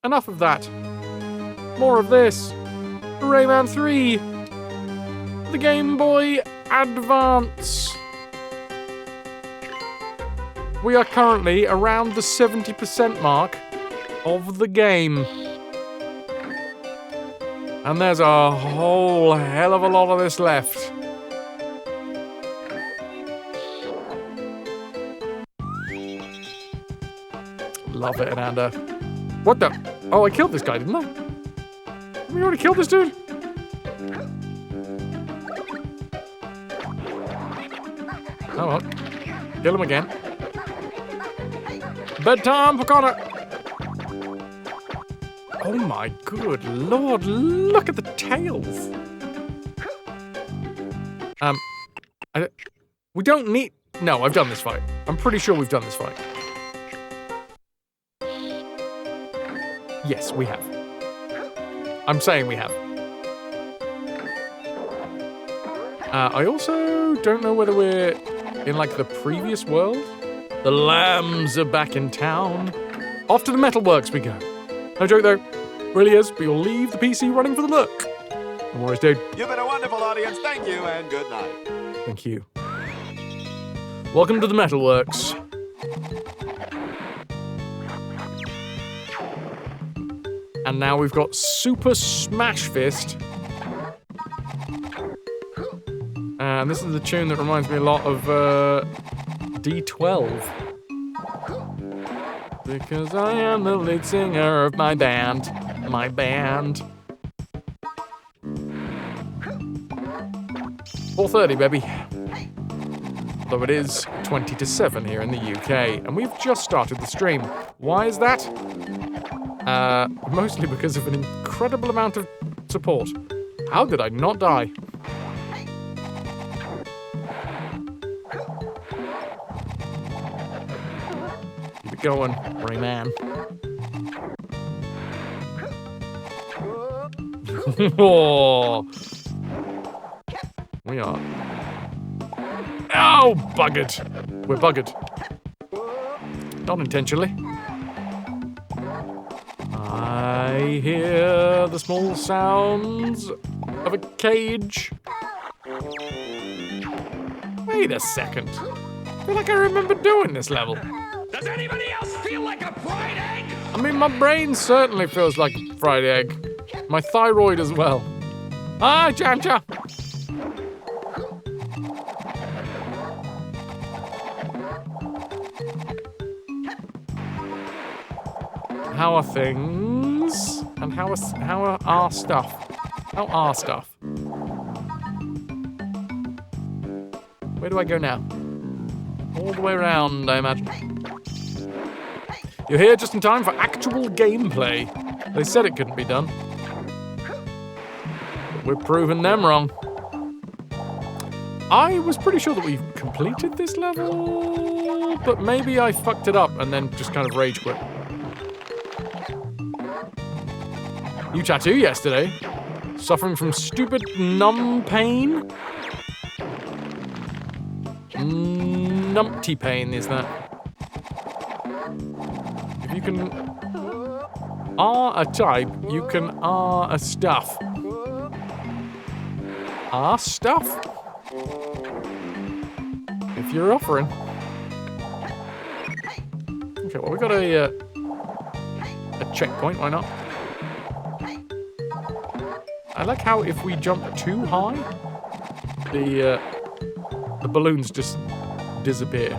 Enough of that. More of this. Rayman 3. The Game Boy Advance. We are currently around the 70% mark of the game. And there's a whole hell of a lot of this left. Love it, Ananda. What the? Oh, I killed this guy, didn't I? Have we already killed this dude? Oh well. Kill him again. Bedtime for Connor! Oh my good lord, look at the tails! We don't need... No, I've done this fight. I'm pretty sure we've done this fight. Yes, we have. I'm saying we have. I also don't know whether we're in, like, the previous world. The lambs are back in town. Off to the metalworks we go. No joke, though. Really is. But you'll leave the PC running for the look. No worries, dude. You've been a wonderful audience. Thank you, and good night. Thank you. Welcome to the metalworks. And now we've got Super Smash Fist. And this is the tune that reminds me a lot of D12. Because I am the lead singer of my band. My band. 4:30, baby. Though it is 20 to 7 here in the UK. And we've just started the stream. Why is that? Mostly because of an incredible amount of support. How did I not die? Keep it going, Rayman. Oh, we are. Oh, buggered. We're buggered. Not intentionally. I hear the small sounds of a cage. Wait a second. I feel like I remember doing this level. Does anybody else feel like a fried egg? I mean, my brain certainly feels like a fried egg. My thyroid as well. Ah, Jancha! How are things? And how are our stuff? How are stuff? Where do I go now? All the way around, I imagine. You're here just in time for actual gameplay. They said it couldn't be done. But we're proving them wrong. I was pretty sure that we've completed this level, but maybe I fucked it up and then just kind of rage quit. New tattoo yesterday. Suffering from stupid numb pain. Numpty pain is that. If you can R a type, you can R a stuff. R stuff? If you're offering. Okay, well we got a checkpoint, why not? I like how if we jump too high, the balloons just disappear.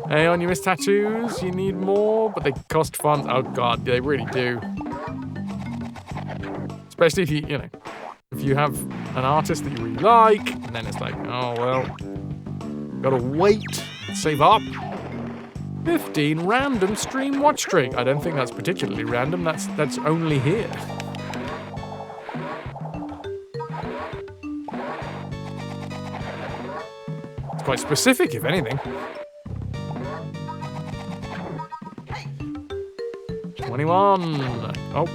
Hey, on you miss tattoos, you need more, but they cost funds. Oh god, they really do. Especially if if you have an artist that you really like, and then it's like, oh well, gotta wait, save up. 15 random stream watch streak. I don't think that's particularly random, that's only here. Quite specific, if anything. 21. Oh,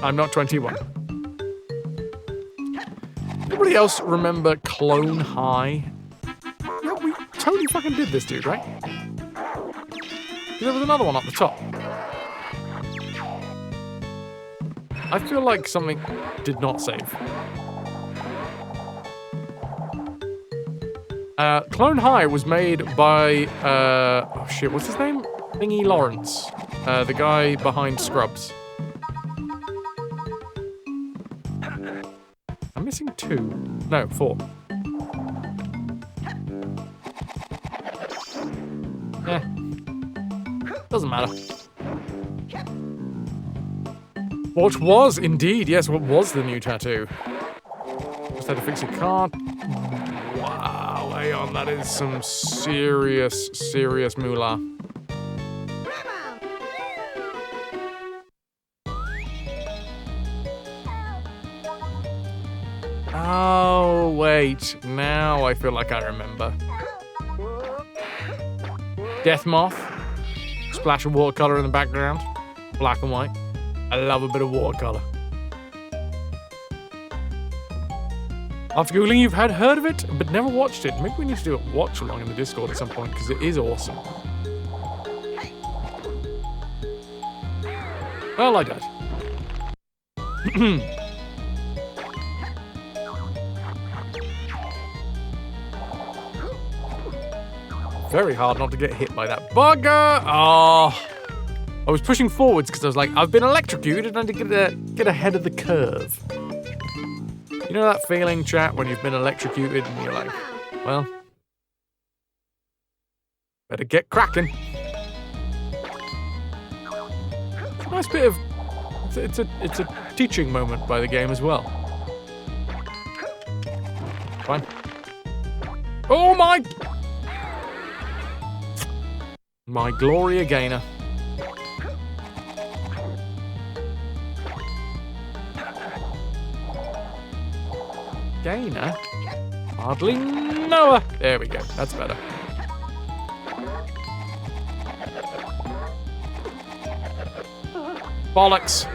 I'm not 21. Anybody else remember Clone High? Yeah, we totally fucking did this, dude, right? There was another one up the top. I feel like something did not save. Clone High was made by, oh shit, what's his name? Thingy Lawrence. The guy behind Scrubs. I'm missing 2. No, 4. Eh. Doesn't matter. What was indeed, yes, what was the new tattoo? Just had to fix your car. Wow, hang on, that is some serious moolah. Oh, wait, now I feel like I remember. Death Moth. Splash of watercolor in the background. Black and white. I love a bit of watercolor. After Googling, you've heard of it, but never watched it. Maybe we need to do a watch along in the Discord at some point, because it is awesome. Well, I died. Very hard not to get hit by that bugger. Oh, I was pushing forwards because I was like, I've been electrocuted and I need to get ahead of the curve. You know that feeling, chat, when you've been electrocuted and you're like, well, better get cracking. It's a nice bit of, it's a teaching moment by the game as well. Fine. Oh my Gloria Gaynor. Gaynor? Hardly know her. There we go. That's better. Bollocks.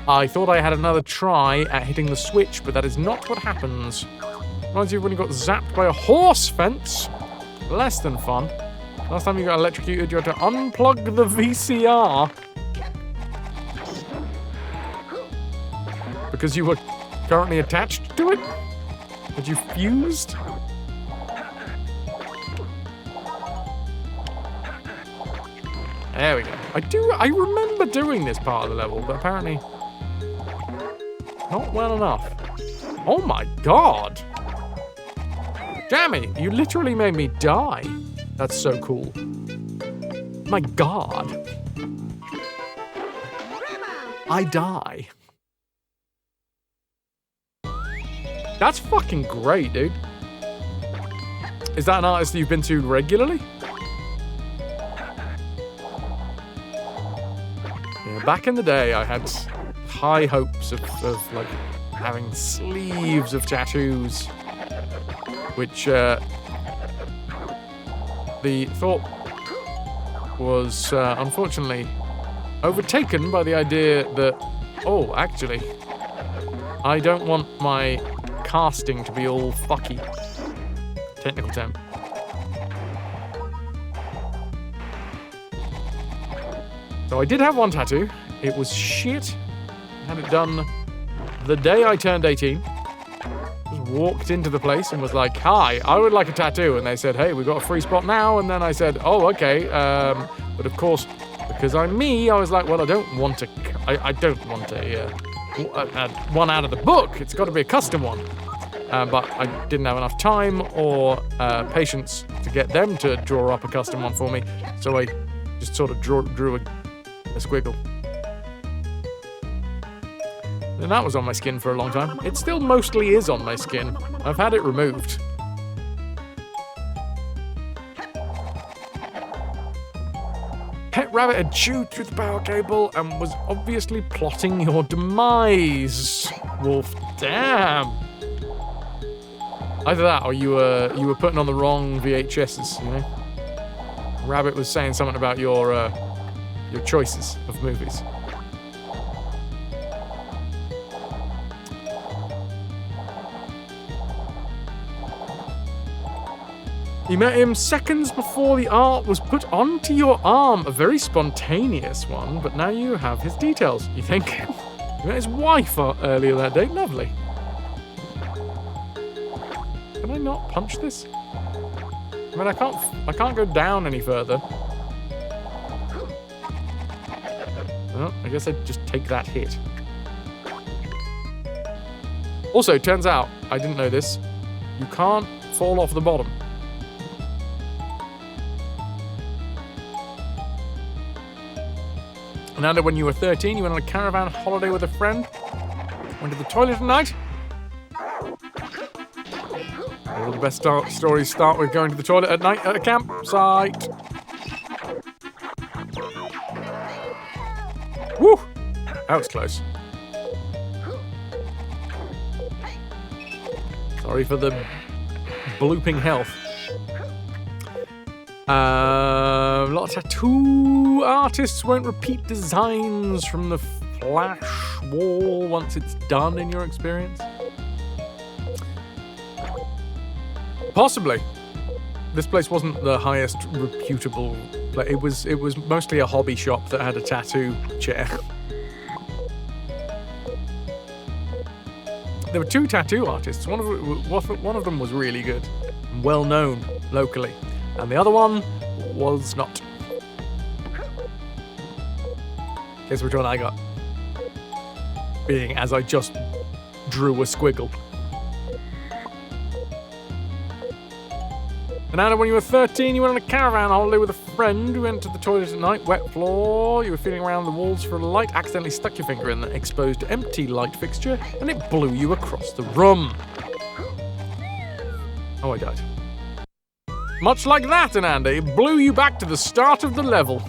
I thought I had another try at hitting the switch, but that is not what happens. Reminds you of when you got zapped by a horse fence. Less than fun. Last time you got electrocuted, you had to unplug the VCR. Because you were currently attached to it? Had you fused? There we go. I remember doing this part of the level, but apparently not well enough. Oh my god! Jammy, you literally made me die. That's so cool. My god. I die. That's fucking great, dude. Is that an artist that you've been to regularly? Yeah, back in the day, I had high hopes of like having sleeves of tattoos, which the thought was unfortunately overtaken by the idea that, oh, actually, I don't want my casting to be all fucky. Technical term. So I did have one tattoo. It was shit. I had it done the day I turned 18. Just walked into the place and was like, hi, I would like a tattoo. And they said, hey, we've got a free spot now. And then I said, oh, okay. But of course, because I'm me, I was like, well, I don't want a one out of the book. It's got to be a custom one. But I didn't have enough time or patience to get them to draw up a custom one for me. So I just sort of drew a squiggle. And that was on my skin for a long time. It still mostly is on my skin. I've had it removed. Pet Rabbit had chewed through the power cable and was obviously plotting your demise. Wolf, damn. Either that or you were putting on the wrong VHSs, you know? Rabbit was saying something about your choices of movies. You met him seconds before the art was put onto your arm. A very spontaneous one, but now you have his details, you think? He met his wife earlier that day. Lovely. Can I not punch this? I mean, I can't go down any further. Well, I guess I'd just take that hit. Also, turns out, I didn't know this, you can't fall off the bottom. And when you were 13, you went on a caravan holiday with a friend. Went to the toilet at night. All the best stories start with going to the toilet at night at a campsite. Woo! That was close. Sorry for the blooping health. A lot of tattoo artists won't repeat designs from the FrasWhar once it's done, in your experience? Possibly. This place wasn't the highest reputable place. It was mostly a hobby shop that had a tattoo chair. There were 2 tattoo artists. One of them was really good, well known locally, and the other one was not. Guess which one I got? Being as I just drew a squiggle. And Anna, when you were 13, you went on a caravan holiday with a friend. You went to the toilet at night, wet floor. You were feeling around the walls for a light, accidentally stuck your finger in the exposed empty light fixture, and it blew you across the room. Oh, I died. Much like that, Ananda, it blew you back to the start of the level.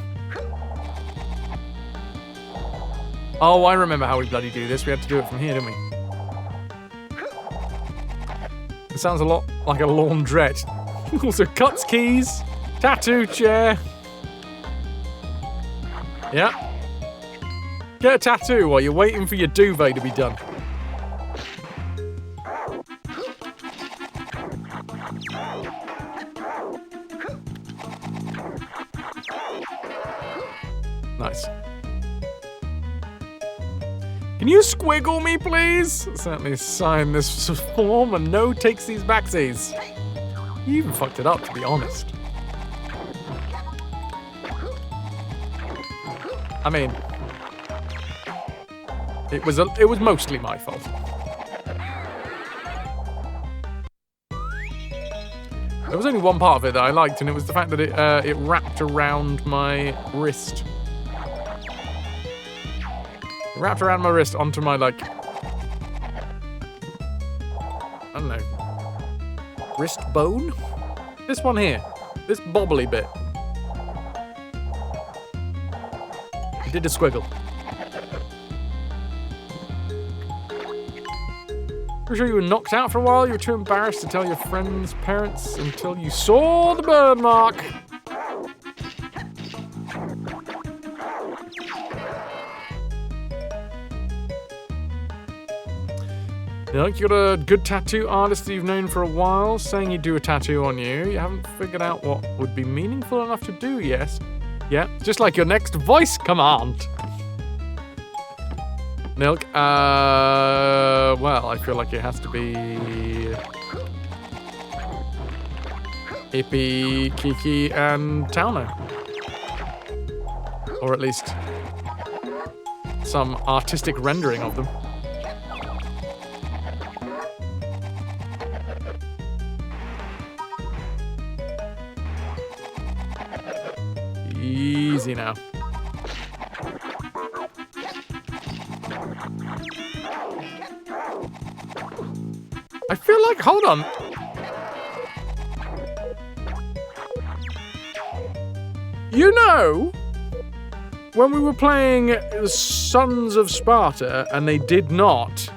Oh, I remember how we bloody do this. We had to do it from here, didn't we? It sounds a lot like a laundrette. Also, cuts keys, tattoo chair. Yeah. Get a tattoo while you're waiting for your duvet to be done. Nice. Can you squiggle me, please? Certainly sign this form and no takes these backsies. You even fucked it up, to be honest. I mean, it was mostly my fault. There was only one part of it that I liked, and it was the fact that it wrapped around my wrist. It wrapped around my wrist onto my, like, I don't know, wrist bone? This one here. This bobbly bit. It did a squiggle. Pretty sure you were knocked out for a while. You were too embarrassed to tell your friend's parents until you saw the burn mark. You got a good tattoo artist that you've known for a while saying you'd do a tattoo on you. You haven't figured out what would be meaningful enough to do yet. Yeah, just like your next voice command. Milk, well, I feel like it has to be Hippie, Kiki, and Tauno. Or at least some artistic rendering of them. Easy now. I feel like, hold on. You know, when we were playing the Sons of Sparta and they did not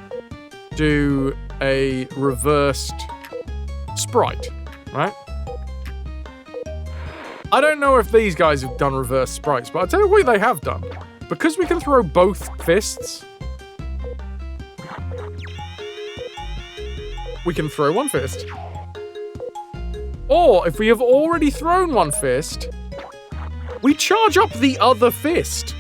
do a reversed sprite, right? I don't know if these guys have done reverse sprites, but I'll tell you what they have done. Because we can throw both fists, we can throw one fist. Or, if we have already thrown one fist, we charge up the other fist.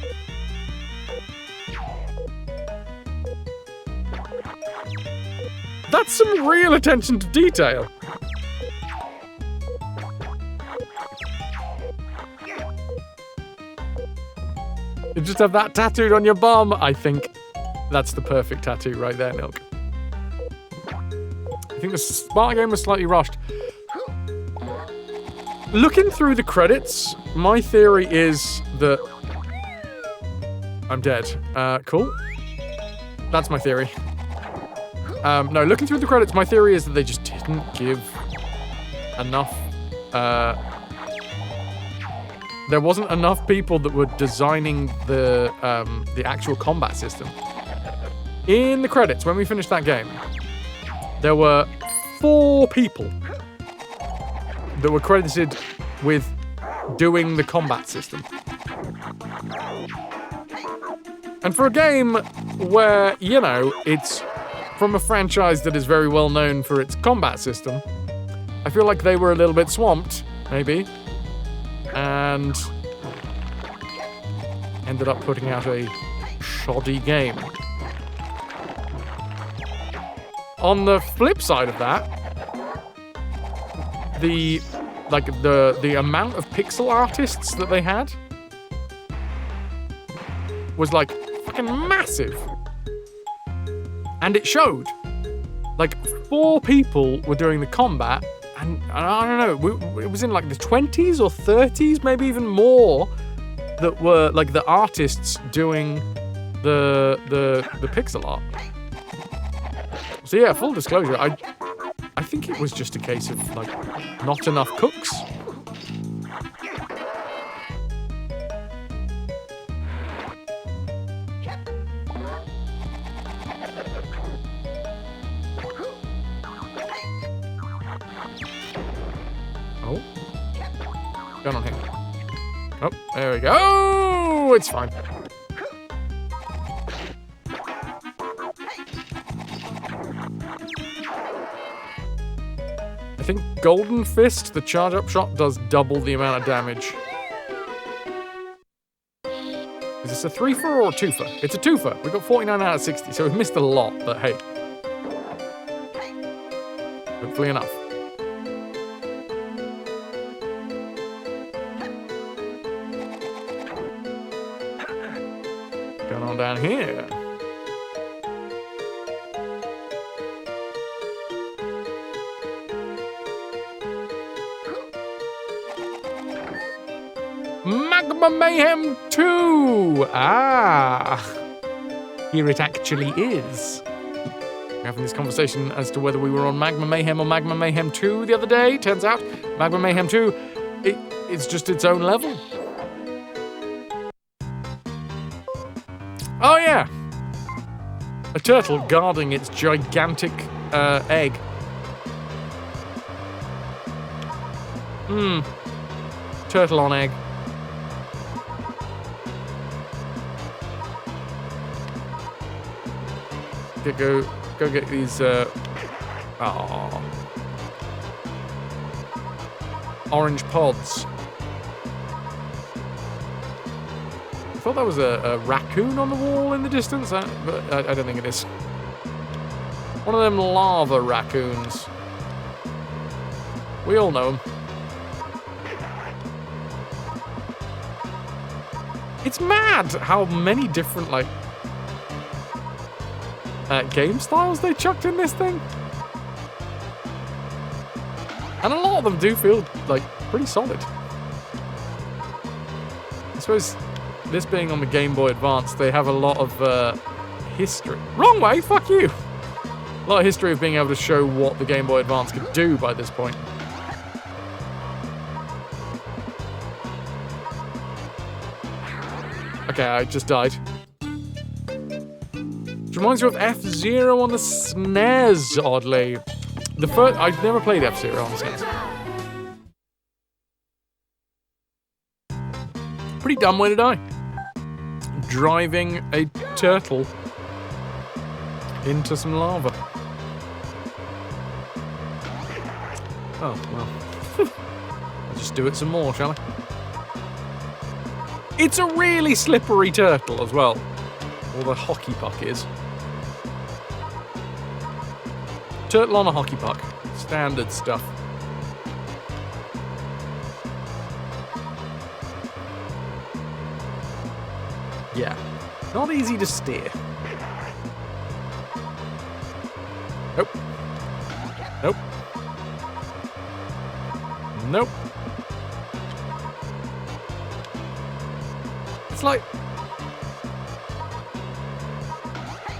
That's some real attention to detail. You just have that tattooed on your bum. I think that's the perfect tattoo right there, Milk. I think the Sparta game was slightly rushed. Looking through the credits, my theory is that I'm dead. Cool. That's my theory. No, looking through the credits, my theory is that they just didn't give enough. There wasn't enough people that were designing the actual combat system. In the credits, when we finished that game, there were 4 people that were credited with doing the combat system. And for a game where, you know, it's from a franchise that is very well known for its combat system, I feel like they were a little bit swamped, maybe, and ended up putting out a shoddy game. On the flip side of that, the amount of pixel artists that they had was like fucking massive. And it showed. Like 4 people were doing the combat, and I don't know, it was in like the 20s or 30s, maybe even more, that were like the artists doing the pixel art. So yeah, full disclosure, I think it was just a case of like not enough cooks. Oh. Gun on him. Oh, there we go. Oh, it's fine. I think Golden Fist, the charge-up shot, does double the amount of damage. Is this a 3-fer or a 2-fer? It's a 2-fer. We got 49 out of 60, so we've missed a lot, but hey. Hopefully enough. Going on down here. Magma Mayhem 2! Ah! Here it actually is. We're having this conversation as to whether we were on Magma Mayhem or Magma Mayhem 2 the other day. Turns out, Magma Mayhem 2, it's just its own level. Oh yeah! A turtle guarding its gigantic egg. Turtle on egg. Go get these, orange pods. I thought that was a raccoon on the wall in the distance, but I don't think it is. One of them lava raccoons. We all know them. It's mad how many different, like, game styles they chucked in this thing. And a lot of them do feel, like, pretty solid. I suppose, this being on the Game Boy Advance, they have a lot of history. Wrong way, fuck you! A lot of history of being able to show what the Game Boy Advance could do by this point. Okay, I just died. Which reminds me of F-Zero on the SNES, oddly. I've never played F-Zero on the SNES. Pretty dumb way to die. Driving a turtle into some lava. Oh, well. I'll just do it some more, shall I? It's a really slippery turtle as well. Or the hockey puck is. Turtle on a hockey puck. Standard stuff. Yeah. Not easy to steer. Nope. Nope. Nope. It's like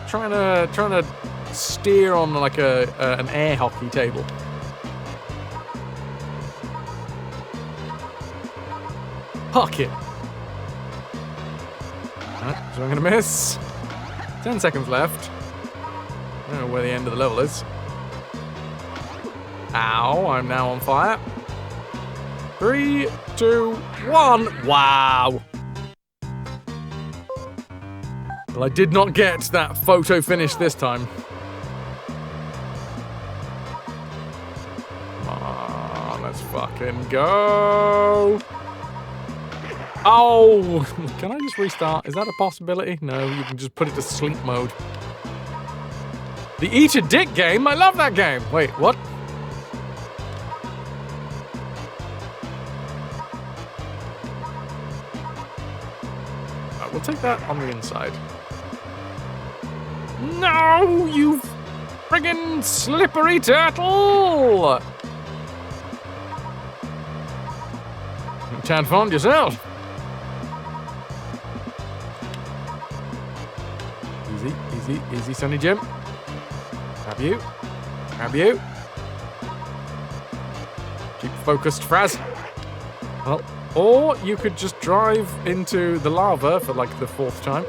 trying to steer on like an air hockey table. Puck it. Alright, so I'm gonna miss. 10 seconds left. I don't know where the end of the level is. Ow, I'm now on fire. 3, 2, 1. Wow. Well, I did not get that photo finish this time. Come on, let's fucking go. Oh, can I just restart? Is that a possibility? No, you can just put it to sleep mode. The Eat a Dick game? I love that game. Wait, what? We'll take that on the inside. No, you friggin' slippery turtle! You can't find yourself. Easy, easy, easy, Sonny Jim. Grab you. Grab you. Keep focused, Fraz. Well, or you could just drive into the lava for like the 4th time.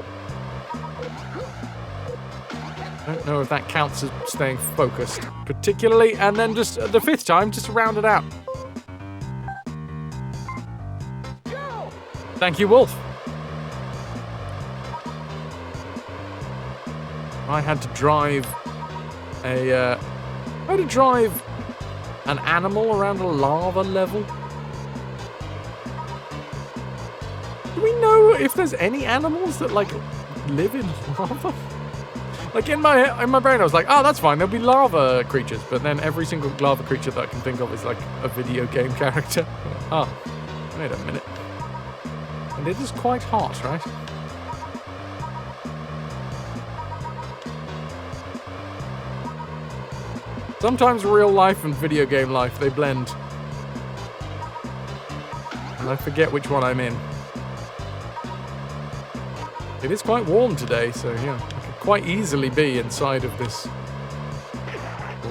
I don't know if that counts as staying focused, particularly, and then just the 5th time, just to round it out. Thank you, Wolf. I had to drive an animal around a lava level. Do we know if there's any animals that like live in lava? Like in my brain, I was like, oh, that's fine. There'll be lava creatures, but then every single lava creature that I can think of is like a video game character. Oh, wait a minute. And it is quite hot, right? Sometimes real life and video game life, they blend. And I forget which one I'm in. It is quite warm today, so yeah, I could quite easily be inside of this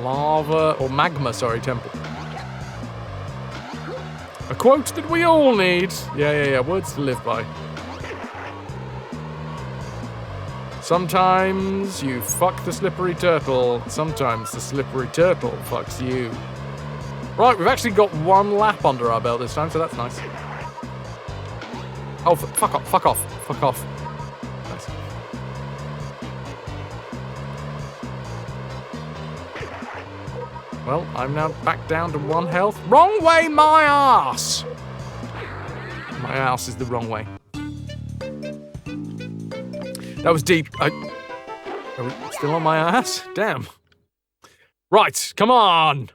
lava, or magma, sorry, temple. A quote that we all need. Yeah, words to live by. Sometimes you fuck the slippery turtle, sometimes the slippery turtle fucks you. Right, we've actually got 1 lap under our belt this time, so that's nice. Oh, fuck off, fuck off, fuck off. Nice. Well, I'm now back down to 1 health. Wrong way, my ass! My ass is the wrong way. That was deep. Are we still on my ass? Damn. Right, come on!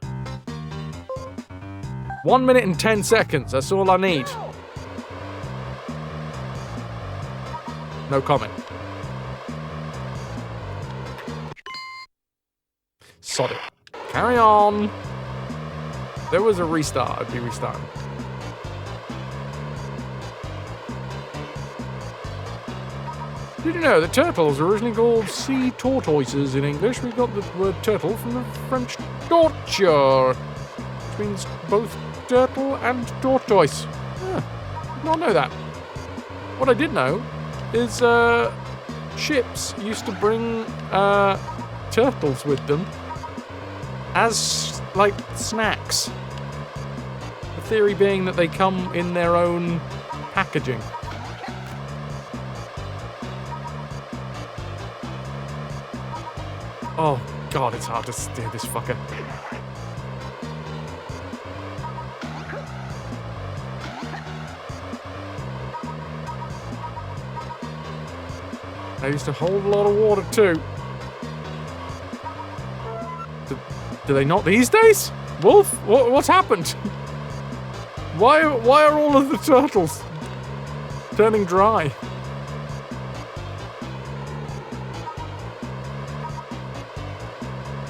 1 minute and 10 seconds, that's all I need. No comment. Sod it. Carry on. If there was a restart, I'd be restarting. Did you know that turtles are originally called sea tortoises in English? We got the word turtle from the French torture, which means both turtle and tortoise. Did not know that. What I did know is ships used to bring turtles with them as, like, snacks. The theory being that they come in their own packaging. Oh, God, it's hard to steer this fucker. I used to hold a lot of water, too. Do they not these days? Wolf, what's happened? Why are all of the turtles turning dry?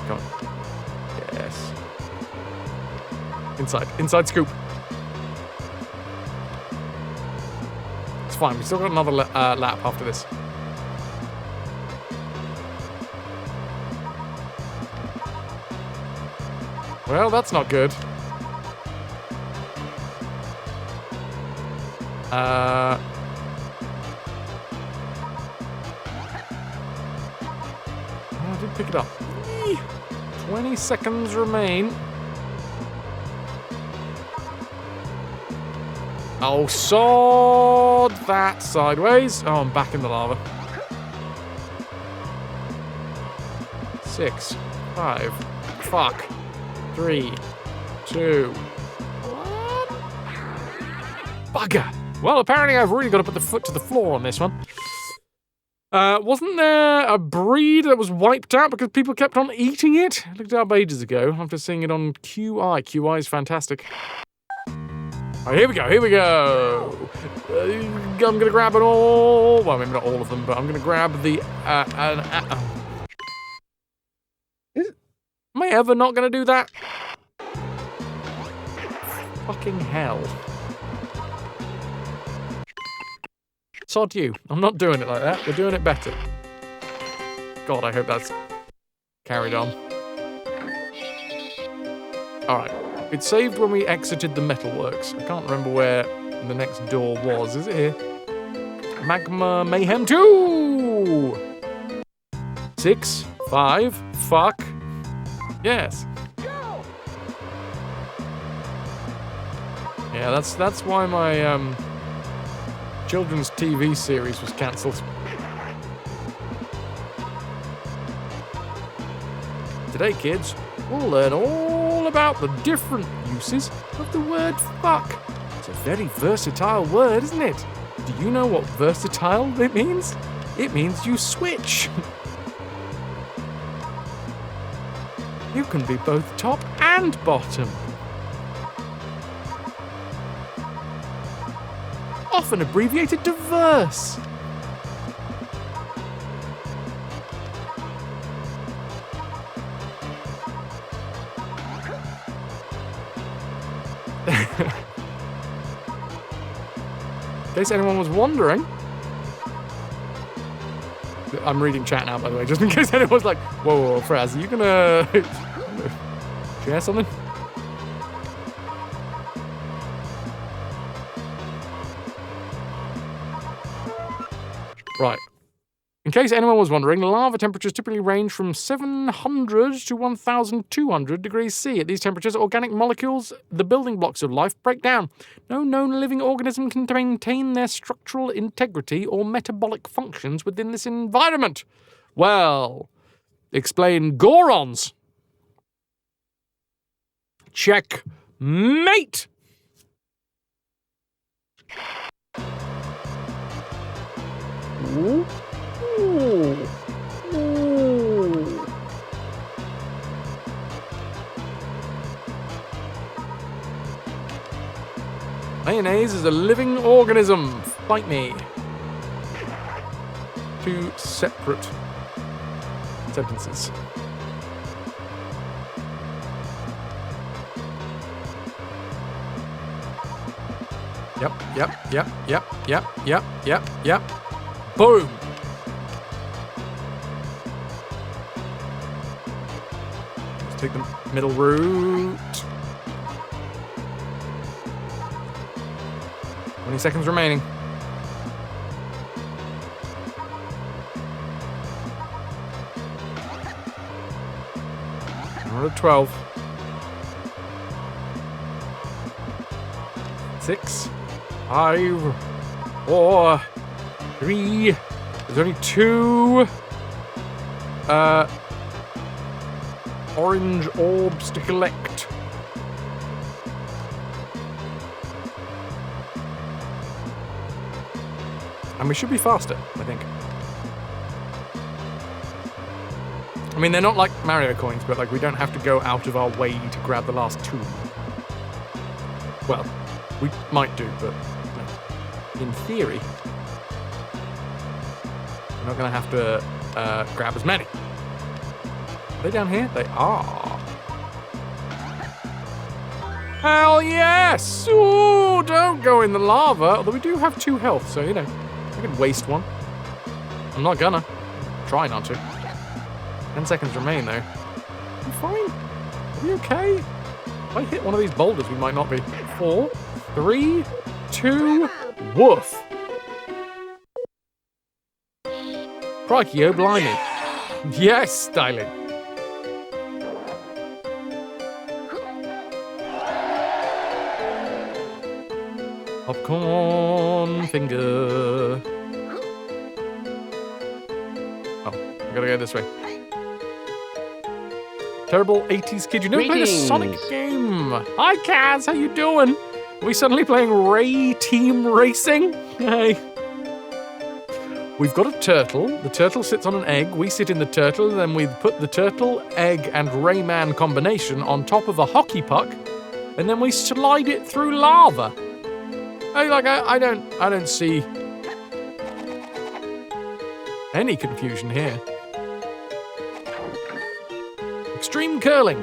Come on. Yes. Inside scoop. It's fine, we still got another lap after this. Well, that's not good. I did pick it up. 20 seconds remain. Oh, sod that sideways. Oh, I'm back in the lava. 6, 5, fuck. 3, 2, 1. Bugger. Well, apparently I've really got to put the foot to the floor on this one. Wasn't there a breed that was wiped out because people kept on eating it? I looked it up ages ago after seeing it on QI. QI is fantastic. Oh, here we go. I'm going to grab it all. Well, maybe not all of them, but I'm going to grab the... Am I ever not going to do that? Fucking hell. Sod you. I'm not doing it like that. We're doing it better. God, I hope that's carried on. Alright. It saved when we exited the metalworks. I can't remember where the next door was. Is it here? Magma Mayhem 2! 6, 5, fuck. Yes. Yeah, that's why my children's TV series was cancelled. Today, kids, we'll learn all about the different uses of the word fuck. It's a very versatile word, isn't it? Do you know what versatile it means? It means you switch. You can be both top and bottom. Often abbreviated to verse. In case anyone was wondering, I'm reading chat now, by the way, just in case anyone was like, whoa, Fraz, are you gonna share something? Right. In case anyone was wondering, lava temperatures typically range from 700 to 1,200 degrees C. At these temperatures, organic molecules, the building blocks of life, break down. No known living organism can maintain their structural integrity or metabolic functions within this environment. Well, explain Gorons. Checkmate! Ooh. Ooh. Ooh. Mayonnaise is a living organism. Fight me. 2 separate sentences. Yep. Boom. Let's take the middle route. 20 seconds remaining. Another 12. 6, 5, 4, 3. There's only 2 orange orbs to collect. And we should be faster, I think. I mean, they're not like Mario coins, but like we don't have to go out of our way to grab the last two. Well, we might do, but in theory, we're not going to have to grab as many. Are they down here? They are. Hell yes! Ooh, don't go in the lava. Although we do have 2 health, so, you know, I could waste one. I'm not gonna. Try not to. 10 seconds remain, though. You fine? Are we okay? If I hit one of these boulders, we might not be. 4, 3, 2, woof. Crikey, oh blimey. Yes, Styling. Popcorn finger. Oh, I gotta go this way. Terrible 80s kid. You never played a Sonic game. Hi, Kaz. How you doing? Are we suddenly playing Ray Team Racing? Hey. We've got a turtle. The turtle sits on an egg. We sit in the turtle. Then we put the turtle, egg, and Rayman combination on top of a hockey puck. And then we slide it through lava. I don't see any confusion here. Extreme curling.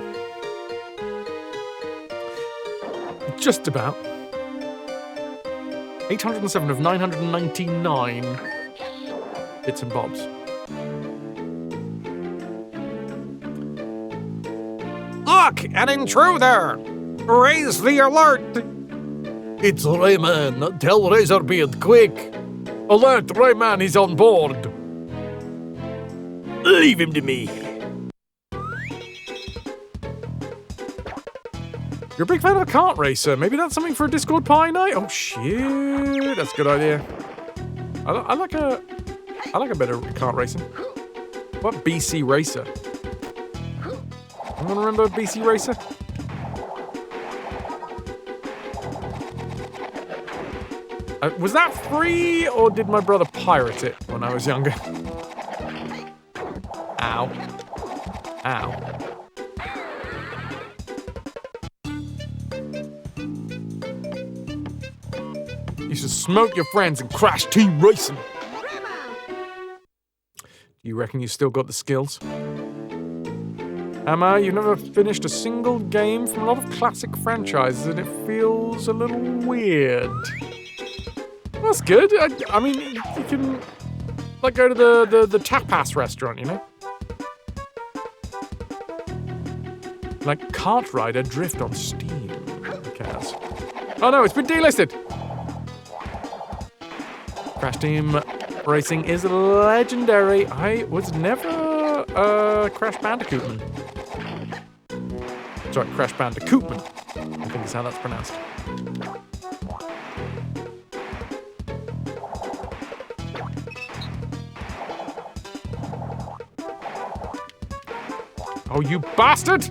Just about. 807 of 999 bits and bobs. Look, an intruder! Raise the alert! It's Rayman. Tell Razorbeard quick. Alert, Rayman is on board. Leave him to me. You're a big fan of a kart racer. Maybe that's something for a Discord party night? Oh, shit. That's a good idea. I like a bit of kart racing. What BC Racer? Anyone remember BC Racer? Was that free, or did my brother pirate it when I was younger? Ow. Ow. You should smoke your friends and crash team racing. Do you reckon you still got the skills? Emma, you've never finished a single game from a lot of classic franchises, and it feels a little weird. That's good. I mean, you can, like, go to the tapas restaurant, you know? Like Kart Rider Drift on Steam. Who cares? Oh no, it's been delisted! Crash Team Racing is legendary. I was never a Crash Bandicootman. Sorry, Crash Bandicootman, I think is how that's pronounced. Oh, you bastard!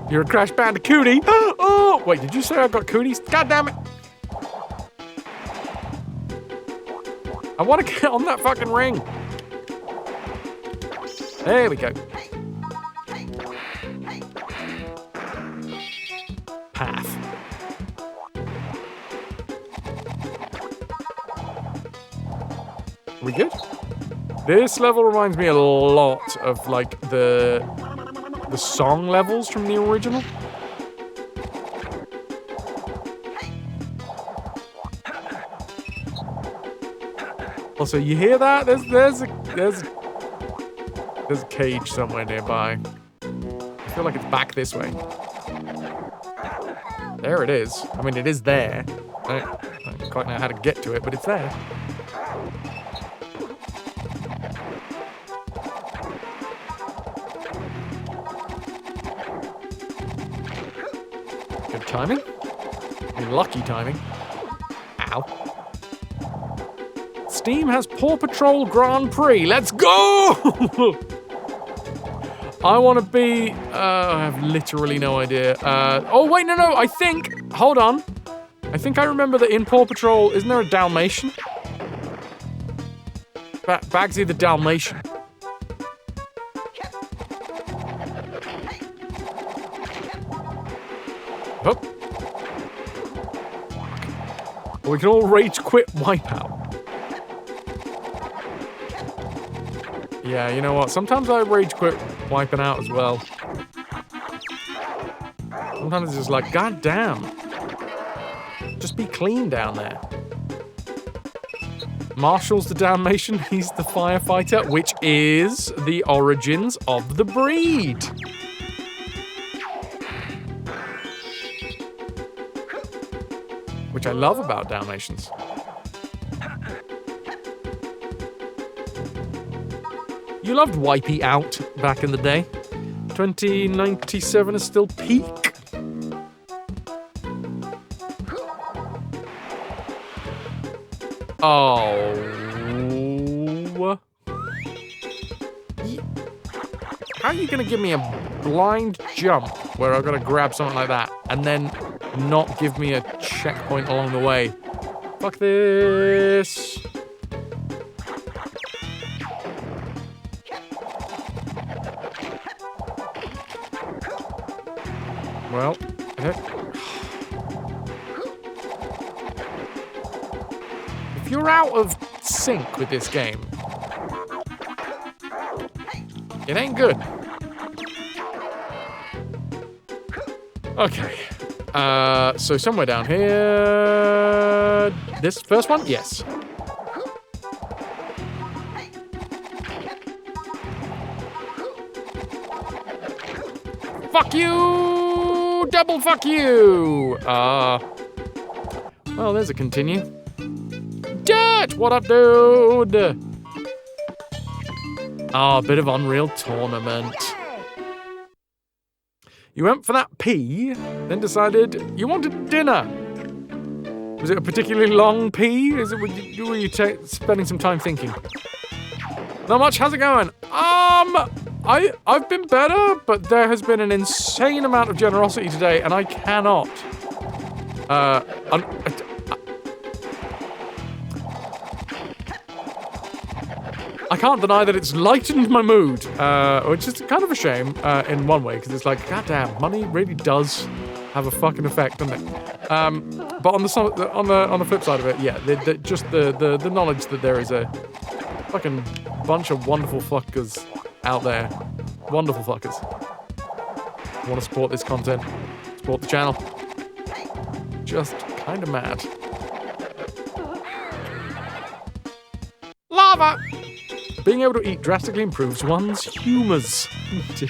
You're a Crash Bandicootie. Oh, wait, did you say I got cooties? God damn it! I want to get on that fucking ring. There we go. Path. We good? This level reminds me a lot of, like, the song levels from the original. Also, you hear that? There's a cage somewhere nearby. I feel like it's back this way. There it is. I mean, it is there. I don't quite know how to get to it, but it's there. Good timing. I mean, lucky timing. Ow. Steam has Paw Patrol Grand Prix. Let's go! I want to be... I have literally no idea. Oh, wait, no, I think... Hold on. I think I remember that in Paw Patrol... Isn't there a Dalmatian? Bagsy the Dalmatian. Or we can all rage quit Wipeout. Yeah, you know what? Sometimes I rage quit wiping out as well. Sometimes it's just like, god damn. Just be clean down there. Marshall's the Dalmatian, he's the firefighter, which is the origins of the breed. Which I love about Dalmatians. You loved Wipey Out back in the day. 2097 is still peak. Oh. How are you going to give me a blind jump where I've got to grab something like that and then not give me a checkpoint along the way? Fuck this. Well, if you're out of sync with this game, it ain't good. Okay. So somewhere down here... This first one? Yes. Fuck you! Double fuck you! Well, there's a continue. Dirt! What up, dude? A bit of Unreal Tournament. You went for that pee, then decided you wanted dinner. Was it a particularly long pee? Were you spending some time thinking? Not much. How's it going? I've been better, but there has been an insane amount of generosity today, and I cannot. I can't deny that it's lightened my mood, which is kind of a shame in one way, because it's like, goddamn, money really does have a fucking effect, doesn't it? But on the flip side of it, yeah, just the knowledge that there is a fucking bunch of wonderful fuckers out there, wonderful fuckers, want to support this content, support the channel. Just kind of mad. Lava. Being able to eat drastically improves one's humours. Indeed.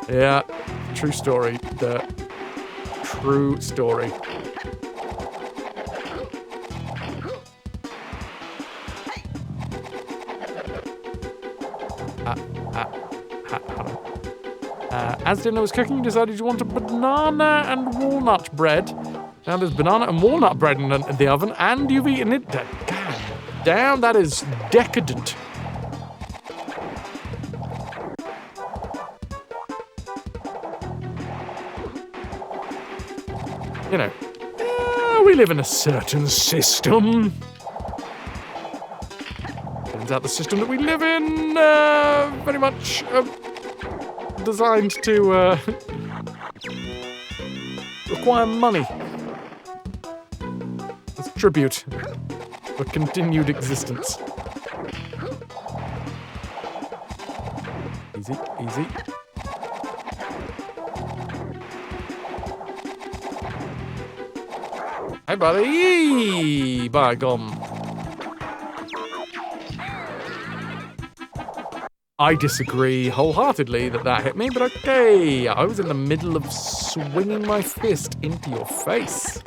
Yeah, true story. The true story. As dinner was cooking, you decided you wanted banana and walnut bread. Now there's banana and walnut bread in the oven, and you've eaten it. God damn, that is decadent. You know, we live in a certain system. Turns out the system that we live in, very much designed to require money. Tribute for continued existence. Easy, easy. Hey, buddy! By gum. I disagree wholeheartedly that hit me, but okay. I was in the middle of swinging my fist into your face.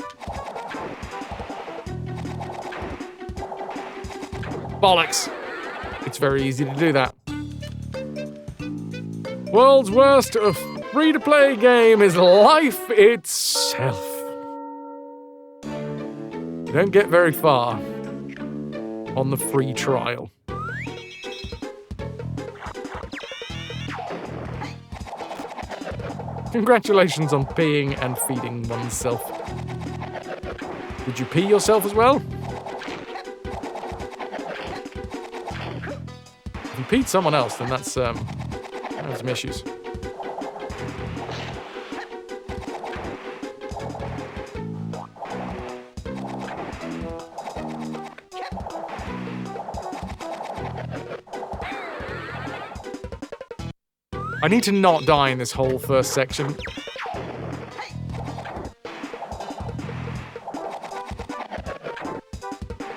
Bollocks. It's very easy to do that. World's worst free-to-play game is life itself. You don't get very far on the free trial. Congratulations on peeing and feeding oneself. Did you pee yourself as well? If you peed someone else, then that's some issues. I need to not die in this whole first section.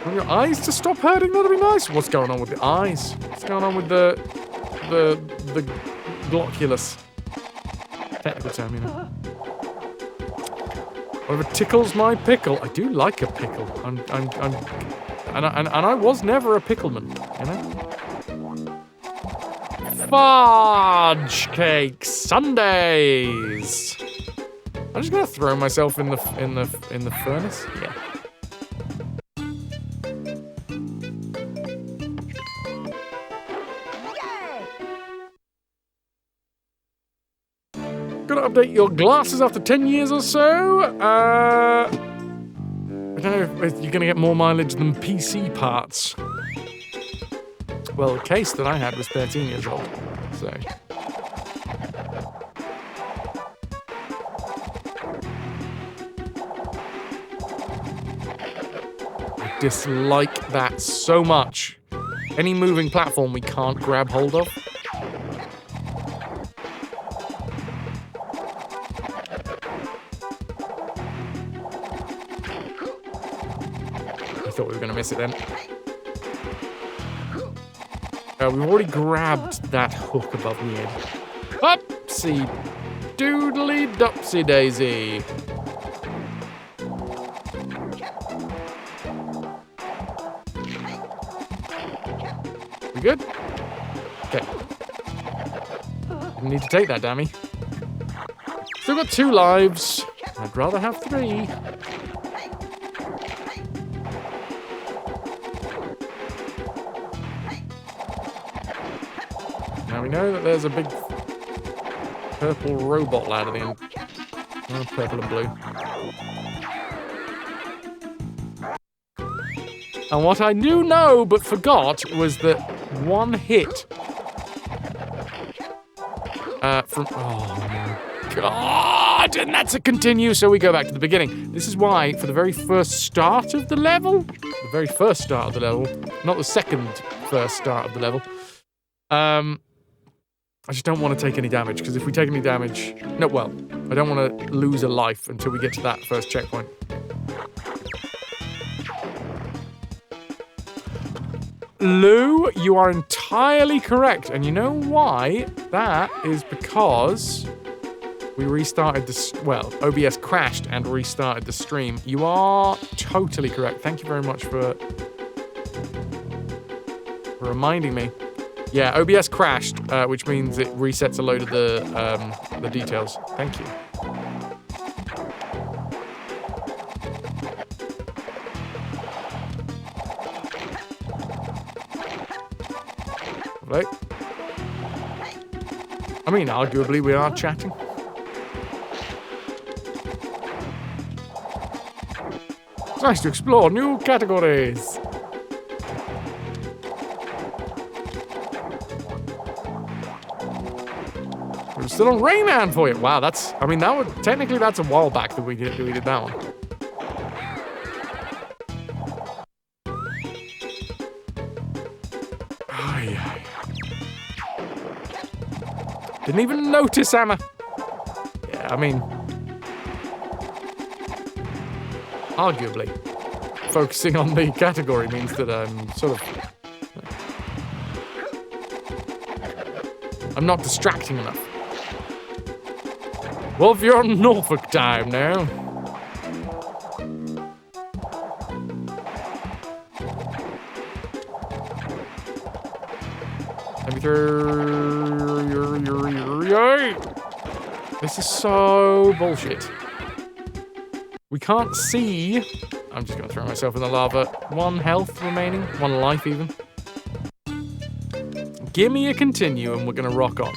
Want your eyes to stop hurting? That'd be nice. What's going on with the eyes? What's going on with the glocculus? Technical term, you know. Whatever tickles my pickle. I do like a pickle. And I was never a pickleman, you know. Fudge cake sundaes. I'm just gonna throw myself in the furnace. Yeah. Gotta update your glasses after 10 years or so. I don't know if you're gonna get more mileage than PC parts. Well, the case that I had was 13 years old, so. I dislike that so much. Any moving platform we can't grab hold of. I thought we were going to miss it then. We've already grabbed that hook above the head. Upsy doodly dupsy daisy. We good? Okay. Didn't need to take that, dammy. Still got 2 lives. I'd rather have 3. Now we know that there's a big purple robot lad at the end. Oh, purple and blue. And what I do know but forgot was that one hit from... Oh my god! And that's a continue, so we go back to the beginning. This is why, for the very first start of the level, not the second first start of the level, I just don't want to take any damage, because if we take any damage... No, well, I don't want to lose a life until we get to that first checkpoint. Lou, you are entirely correct. And you know why? That is because we restarted the... Well, OBS crashed and restarted the stream. You are totally correct. Thank you very much for reminding me. Yeah, OBS crashed, which means it resets a load of the details. Thank you. Right. I mean, arguably we are chatting. It's nice to explore new categories. We're still on Rayman for you. Wow, that's... I mean, technically that's a while back that we did that one. Didn't even notice, Emma. Yeah, I mean... Arguably, focusing on the category means that I'm sort of... I'm not distracting enough. Wolf, you're on Norfolk time now. Let me through... This is so bullshit. We can't see. I'm just gonna throw myself in the lava. 1 health remaining, 1 life even. Give me a continue and we're gonna rock on.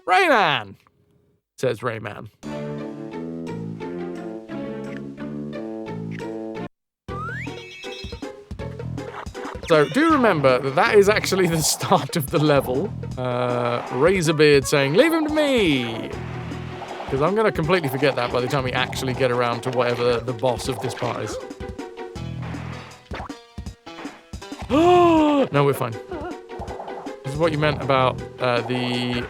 Rayman! Says Rayman. So, do remember that that is actually the start of the level. Razorbeard saying, leave him to me! Because I'm going to completely forget that by the time we actually get around to whatever the boss of this part is. No, we're fine. what you meant about the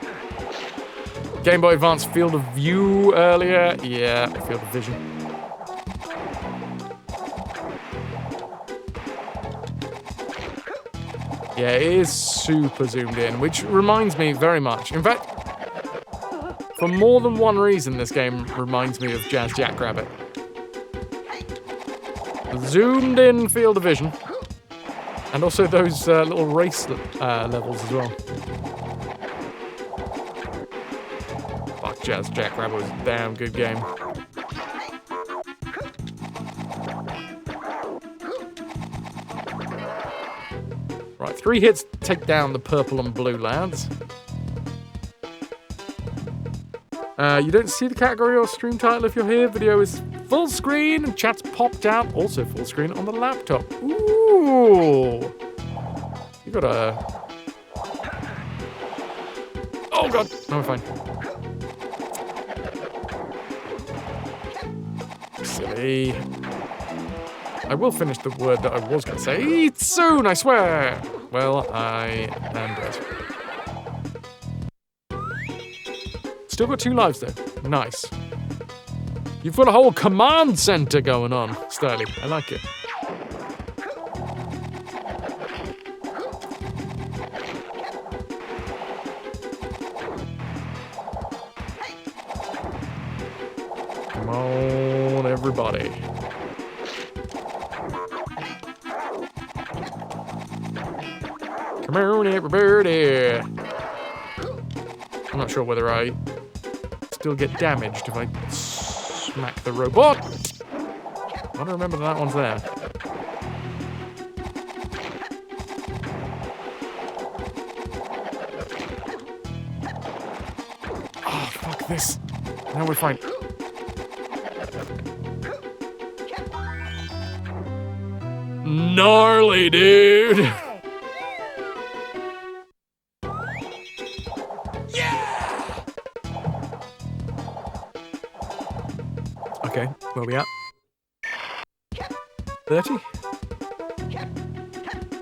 Game Boy Advance field of view earlier. Yeah, field of vision. Yeah, it is super zoomed in, which reminds me very much. In fact, for more than one reason, this game reminds me of Jazz Jackrabbit. Zoomed in field of vision. And also those little race levels as well. Fuck, Jazz Jackrabbit was a damn good game. Right, 3 hits to take down the purple and blue lads. You don't see the category or stream title if you're here. Video is full screen and chat's popped out. Also full screen on the laptop. Ooh. You got a... Oh god. No, we're fine. Silly. I will finish the word that I was going to say. Eat soon, I swear. Well, I am dead. Still got 2 lives, though. Nice. You've got a whole command center going on, Sterling. I like it. Come on, everybody. Come on, everybody. I'm not sure whether I still get damaged if I smack the robot. I don't remember that one's there. Oh, fuck this. Now we're fine. Gnarly, dude. Okay, where are we at? 30?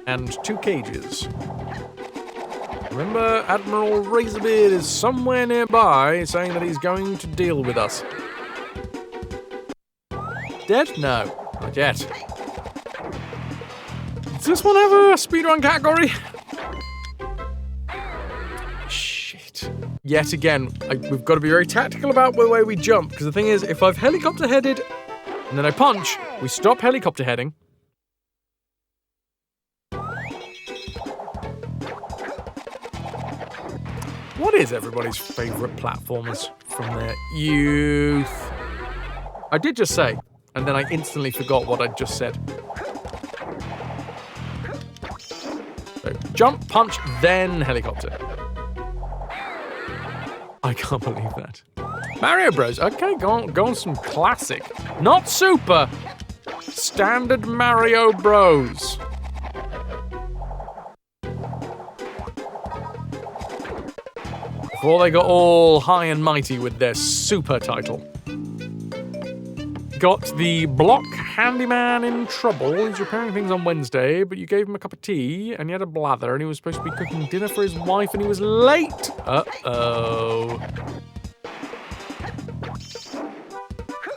And 2 cages. Remember, Admiral Razorbeard is somewhere nearby saying that he's going to deal with us. Dead? No, not yet. Does this one have a speedrun category? Shit. Yet again, we've got to be very tactical about the way we jump, because the thing is, if I've helicopter headed and then I punch, we stop helicopter heading. What is everybody's favourite platformers from their youth? I did just say, and then I instantly forgot what I'd just said. So, jump, punch, then helicopter. I can't believe that. Mario Bros. Okay, go on some classic. Not super. Standard Mario Bros. Before they got all high and mighty with their super title. Got the block handyman in trouble. He's repairing things on Wednesday, but you gave him a cup of tea and he had a blather and he was supposed to be cooking dinner for his wife and he was late. Uh-oh.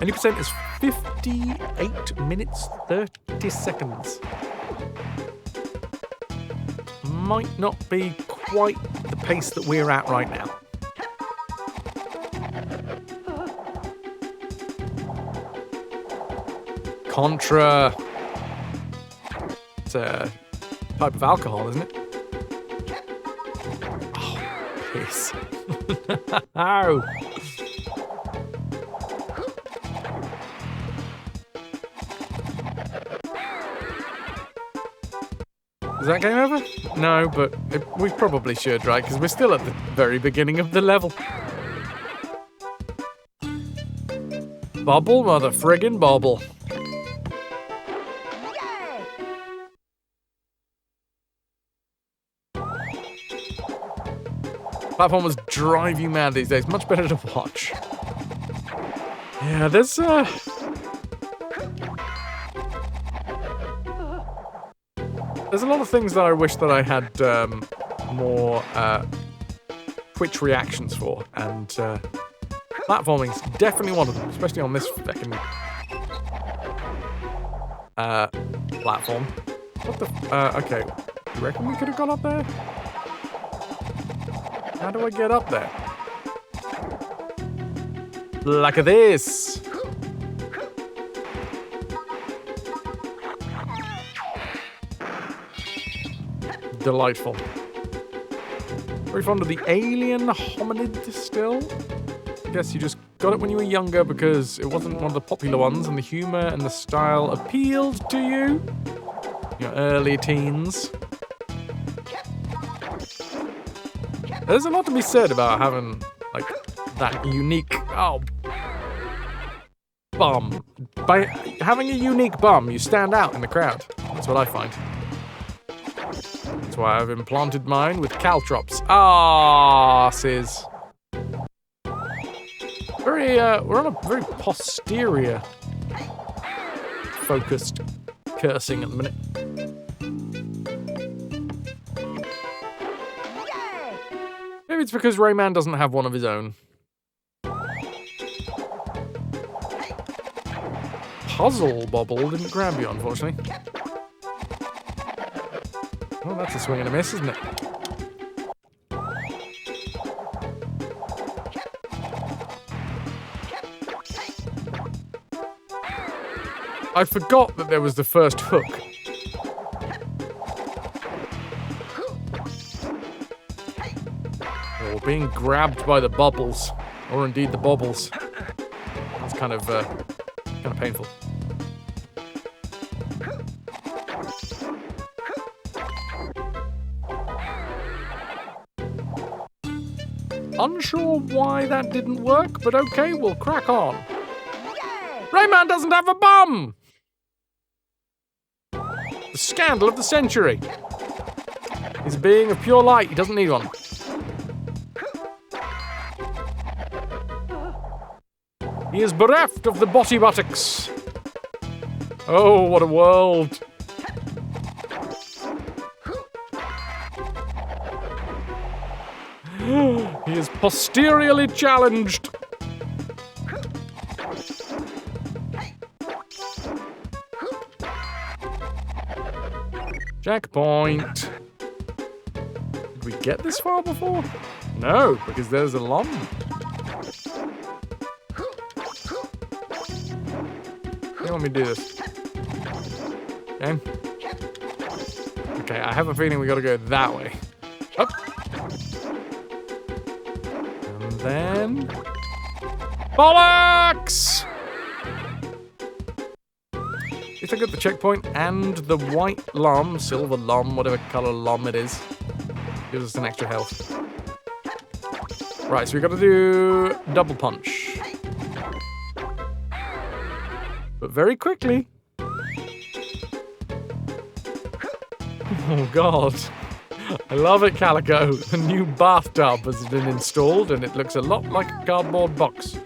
90% is 58 minutes, 30 seconds. Might not be quite the pace that we're at right now. Contra. It's a type of alcohol, isn't it? Oh, piss. Ow. Is that game over? No, but we probably should, right? Because we're still at the very beginning of the level. Bobble, mother friggin' bobble. Platformers drive you mad these days. Much better to watch. Yeah, there's a lot of things that I wish that I had more Twitch reactions for, and platforming's definitely one of them, especially on this fucking platform. What the? Okay. You reckon we could have gone up there? How do I get up there? Like this. Delightful. Very fond of the alien hominid still. Guess you just got it when you were younger because it wasn't one of the popular ones and the humor and the style appealed to you. Your early teens. There's a lot to be said about having, like, that unique... Oh. Bum. By having a unique bum, you stand out in the crowd. That's what I find. That's why I've implanted mine with caltrops. Ah, sis. We're on a very posterior focused cursing at the minute. Maybe it's because Rayman doesn't have one of his own. Puzzle Bobble didn't grab you, unfortunately. Well, that's a swing and a miss, isn't it? I forgot that there was the first hook. Or being grabbed by the bubbles, or indeed the bobbles. That's kind of painful. Unsure why that didn't work, but okay, we'll crack on. Rayman doesn't have a bum! The scandal of the century. He's a being of pure light, he doesn't need one. He is bereft of the body buttocks. Oh, what a world. He is posteriorly challenged. Checkpoint. Did we get this far before? No, because there's a lump. You want me to do this? Okay. Okay, I have a feeling we gotta go that way. Up. And then... Bollocks! If I get the checkpoint and the white lum, silver lum, whatever color lum it is, gives us an extra health. Right, so we gotta do double punch. But very quickly. Oh god. I love it, Calico. A new bathtub has been installed and it looks a lot like a cardboard box.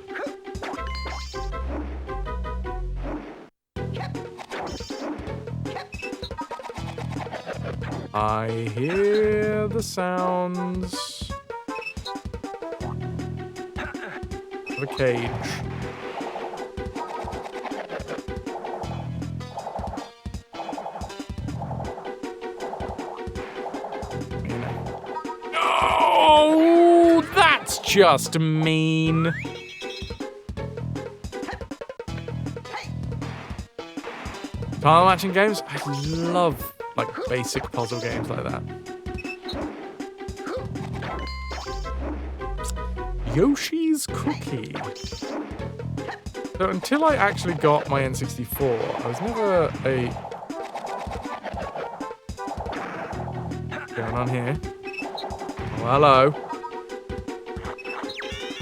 I hear the sounds of a cage. Oh, that's just mean. Tile matching games? I love like basic puzzle games like that. Yoshi's Cookie. So until I actually got my N64, I was never a... What's going on here? Oh, hello.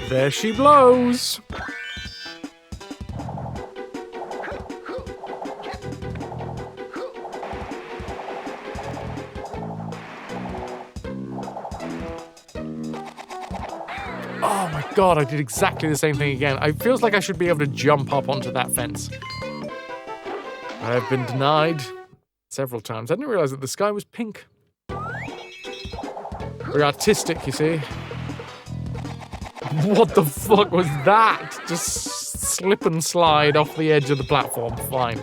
There she blows. Oh my god, I did exactly the same thing again. It feels like I should be able to jump up onto that fence. I have been denied several times. I didn't realize that the sky was pink. Very artistic, you see. What the fuck was that? Just slip and slide off the edge of the platform. Fine.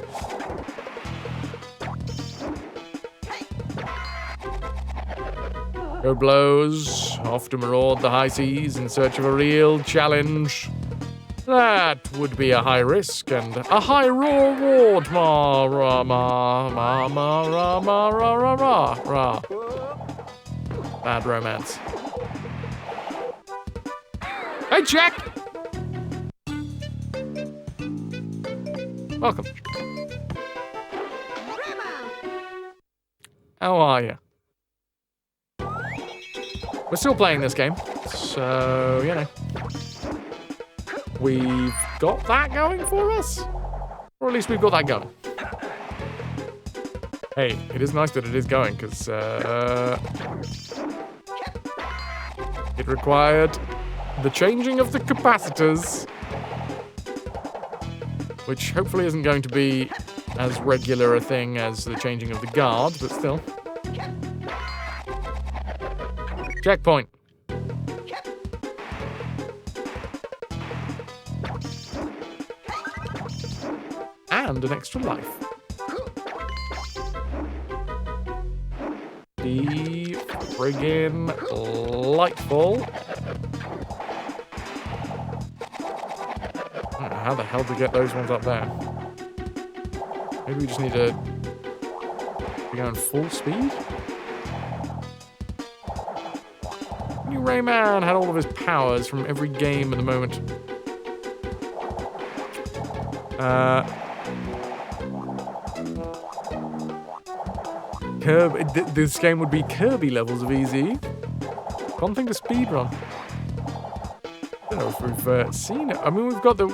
Go blows, off to maraud the high seas in search of a real challenge. That would be a high risk and a high reward. Ma ra ma ma ma ra ma ra ra ra ra. Bad romance. Hey, Jack! Welcome. How are you? We're still playing this game, so, you know. We've got that going for us? Or at least we've got that going. Hey, it is nice that it is going, because, it required the changing of the capacitors, which hopefully isn't going to be as regular a thing as the changing of the guard, but still. Checkpoint. And an extra life. The friggin' lightfall. I don't know how the hell to get those ones up there. Maybe we just need to be going full speed? New Rayman had all of his powers from every game at the moment. This game would be Kirby levels of easy. One thing to speedrun. I don't know if we've seen it. I mean, we've got the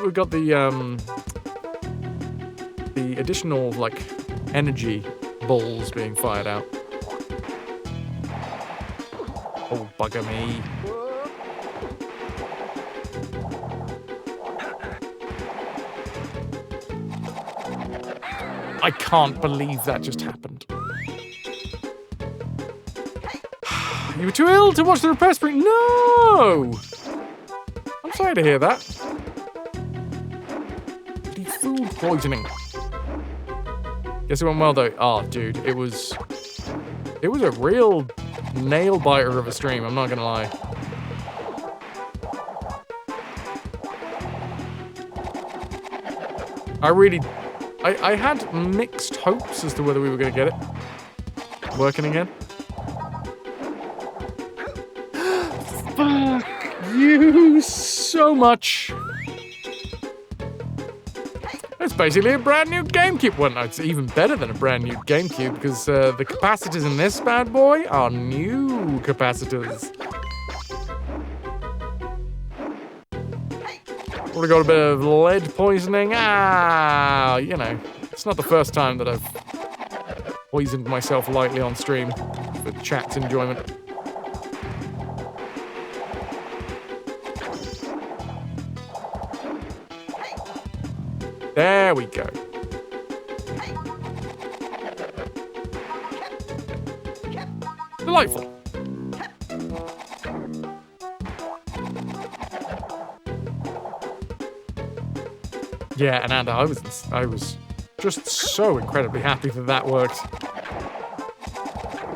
additional like energy balls being fired out. Oh, bugger me. I can't believe that just happened. You were too ill to watch the repair sprint? No! I'm sorry to hear that. Bloody food poisoning. Guess it went well though. Oh, dude, it was a real nail biter of a stream, I'm not gonna lie. I had mixed hopes as to whether we were gonna get it working again. Fuck you so much. It's basically a brand new GameCube. Well, no, it's even better than a brand new GameCube because the capacitors in this bad boy are new capacitors. Would have got a bit of lead poisoning. Ah, you know, it's not the first time that I've poisoned myself lightly on stream for chat's enjoyment. There we go. Delightful. Yeah, and I was just so incredibly happy that that worked.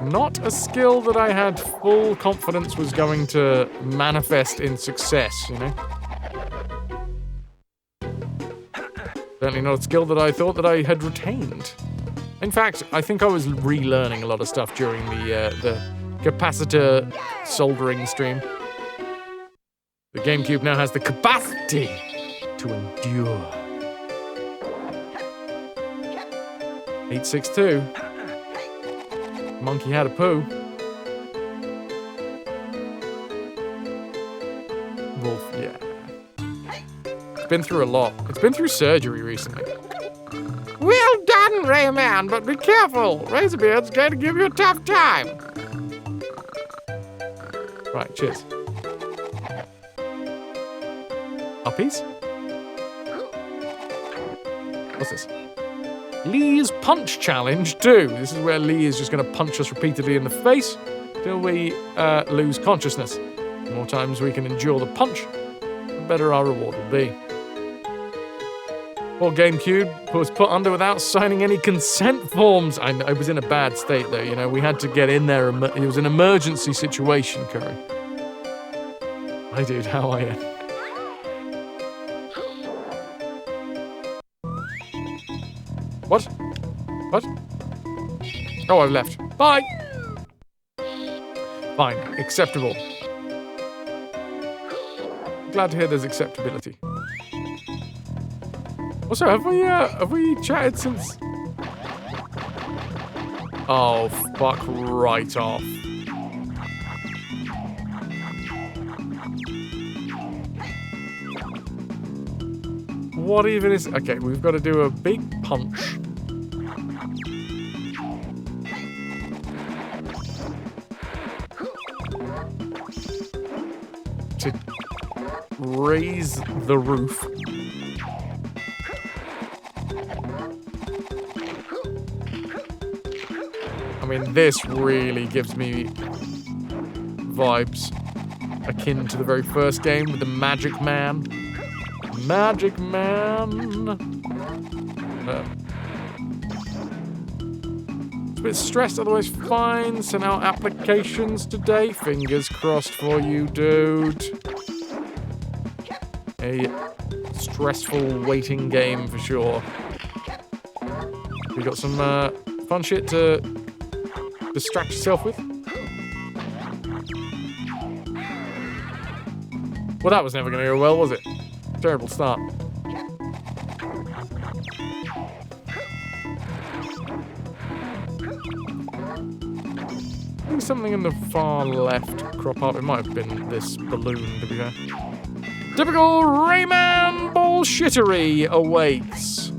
Not a skill that I had full confidence was going to manifest in success, you know? Certainly not a skill that I thought that I had retained. In fact, I think I was relearning a lot of stuff during the capacitor soldering stream. The GameCube now has the capacity to endure. 862. Monkey had a poo. Wolf, yeah. It's been through a lot. It's been through surgery recently. Well done, Rayman, but be careful. Razorbeard's going to give you a tough time. Right, cheers. Uppies? What's this? Lee's Punch Challenge 2. This is where Lee is just going to punch us repeatedly in the face. till we lose consciousness. The more times we can endure the punch, the better our reward will be. Poor GameCube was put under without signing any consent forms. I was in a bad state though, you know. We had to get in there. It was an emergency situation, Curry. Hi, dude. How are you? What? What? Oh, I left. Bye! Fine. Acceptable. Glad to hear there's acceptability. Also, have we chatted since? Oh, fuck right off. What even is... Okay, we've got to do a big punch. To raise the roof. I mean, this really gives me vibes akin to the very first game with the Magic Man. Magic Man. It's a bit stressed, otherwise fine. Sent out applications today. Fingers crossed for you, dude. A stressful waiting game for sure. We got some fun shit to distract yourself with. Well, that was never going to go well, was it? Terrible start. I think something in the far left crop up. It might have been this balloon, to be fair. Typical Rayman bullshittery awaits.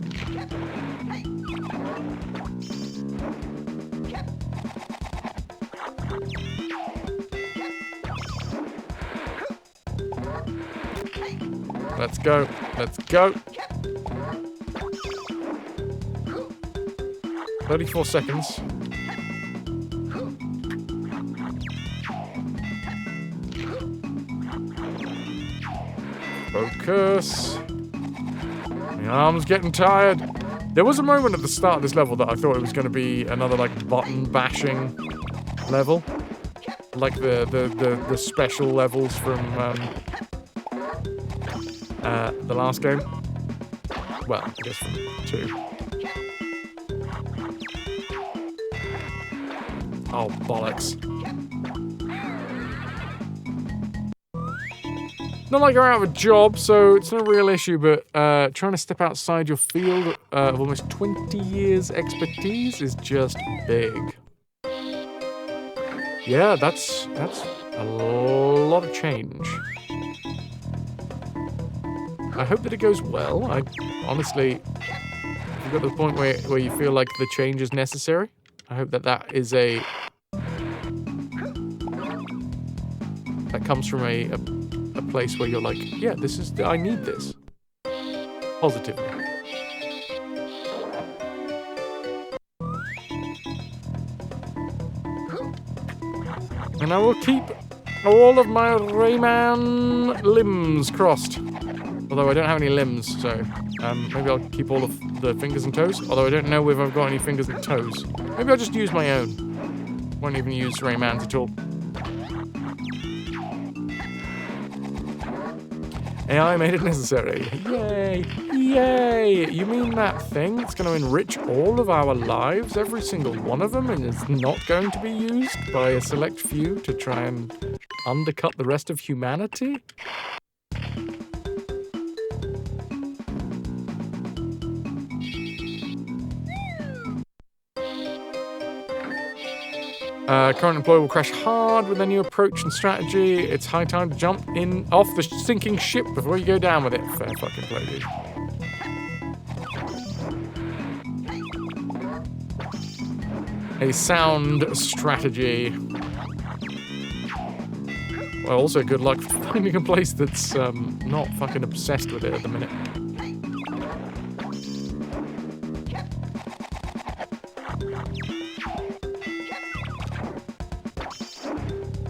Let's go. Let's go. 34 seconds. Focus. My arm's getting tired. There was a moment at the start of this level that I thought it was going to be another, like, button bashing level. Like the special levels from, the last game. Well, I guess from 2. Oh, bollocks. Not like you're out of a job, so it's no real issue, but trying to step outside your field of almost 20 years expertise is just big. Yeah, that's a lot of change. I hope that it goes well. I honestly, if you got to the point where you feel like the change is necessary, I hope that is that comes from a place where you're like, yeah, I need this. Positively. And I will keep all of my Rayman limbs crossed. Although I don't have any limbs, so maybe I'll keep all of the fingers and toes. Although I don't know if I've got any fingers and toes. Maybe I'll just use my own. Won't even use Rayman's at all. AI made it necessary. Yay! Yay! You mean that thing that's going to enrich all of our lives, every single one of them, and is not going to be used by a select few to try and undercut the rest of humanity? Current employee will crash hard with their new approach and strategy. It's high time to jump in off the sinking ship before you go down with it. Fair fucking play, dude. A sound strategy. Well, also good luck finding a place that's not fucking obsessed with it at the minute.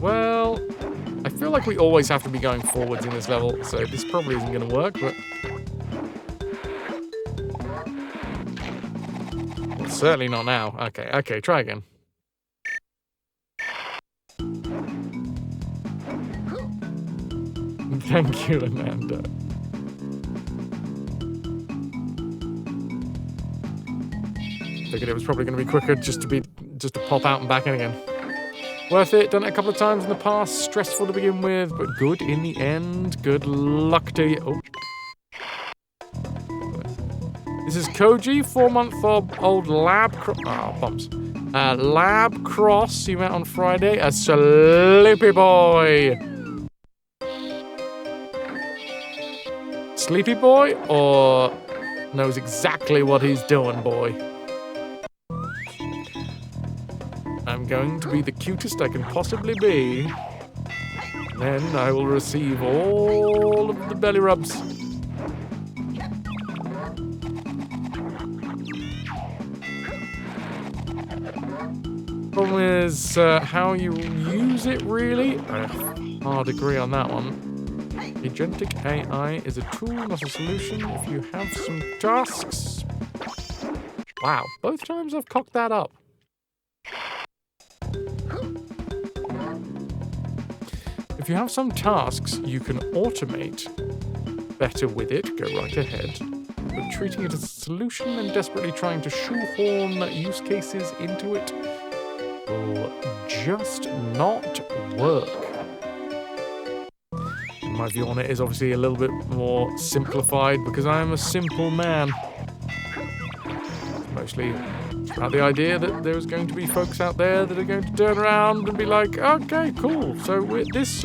Well, I feel like we always have to be going forwards in this level, so this probably isn't going to work, but... Well, certainly not now. Okay, try again. Thank you, Amanda. Figured it was probably going to be quicker just to pop out and back in again. Worth it. Done it a couple of times in the past. Stressful to begin with, but good in the end. Good luck to you. Oh. This is Koji, 4-month-old lab. Bumps. Lab cross. You met on Friday. A sleepy boy. Sleepy boy, or knows exactly what he's doing, boy? I'm going to be the cutest I can possibly be. Then I will receive all of the belly rubs. Problem is how you use it, really. Hard agree on that one. Agentic AI is a tool, not a solution. If you have some tasks... Wow, both times I've cocked that up. If you have some tasks you can automate better with it, go right ahead. But treating it as a solution and desperately trying to shoehorn use cases into it will just not work. My view on it is obviously a little bit more simplified because I am a simple man. Mostly about the idea that there's going to be folks out there that are going to turn around and be like, okay, cool. So this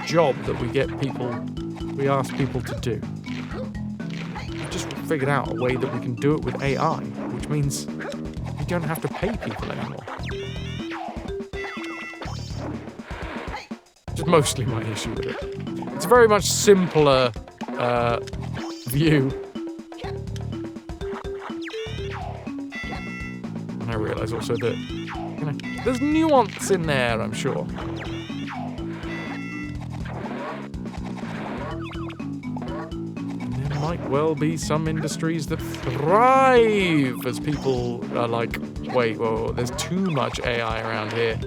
job that we ask people to do, we just figured out a way that we can do it with AI, which means we don't have to pay people anymore. Just mostly my issue with it. It's a very much simpler view. And I realise also that, there's nuance in there, I'm sure. There might well be some industries that thrive as people are like, wait, whoa, there's too much AI around here.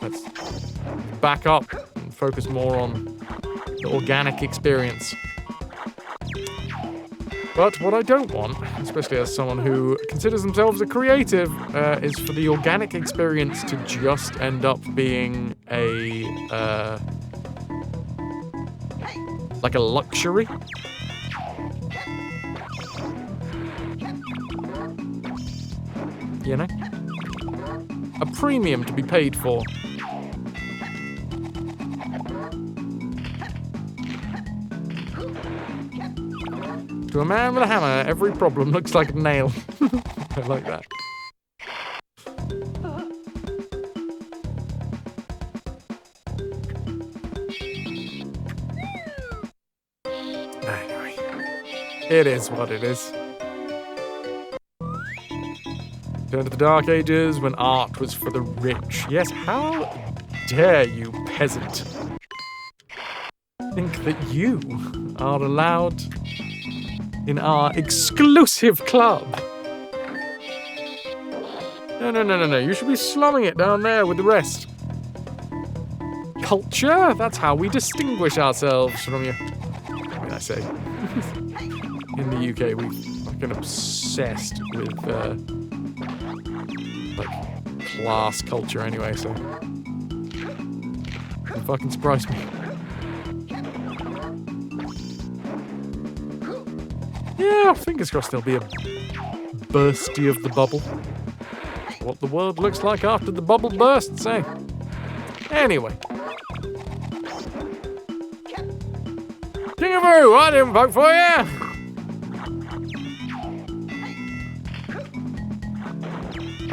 Let's back up and focus more on the organic experience. But what I don't want, especially as someone who considers themselves a creative, is for the organic experience to just end up being like a luxury. You know? A premium to be paid for. To a man with a hammer, every problem looks like a nail. I like that. Anyway, it is what it is. Turn to the Dark Ages when art was for the rich. Yes, how dare you, peasant, think that you are allowed in our exclusive club. No. You should be slumming it down there with the rest. Culture? That's how we distinguish ourselves from you. I mean, I say. In the UK, we're fucking obsessed with, class culture anyway, so. It fucking surprised me. Yeah, fingers crossed there'll be a bursty of the bubble. What the world looks like after the bubble bursts, eh? Anyway. King-a-boo, I didn't vote for you!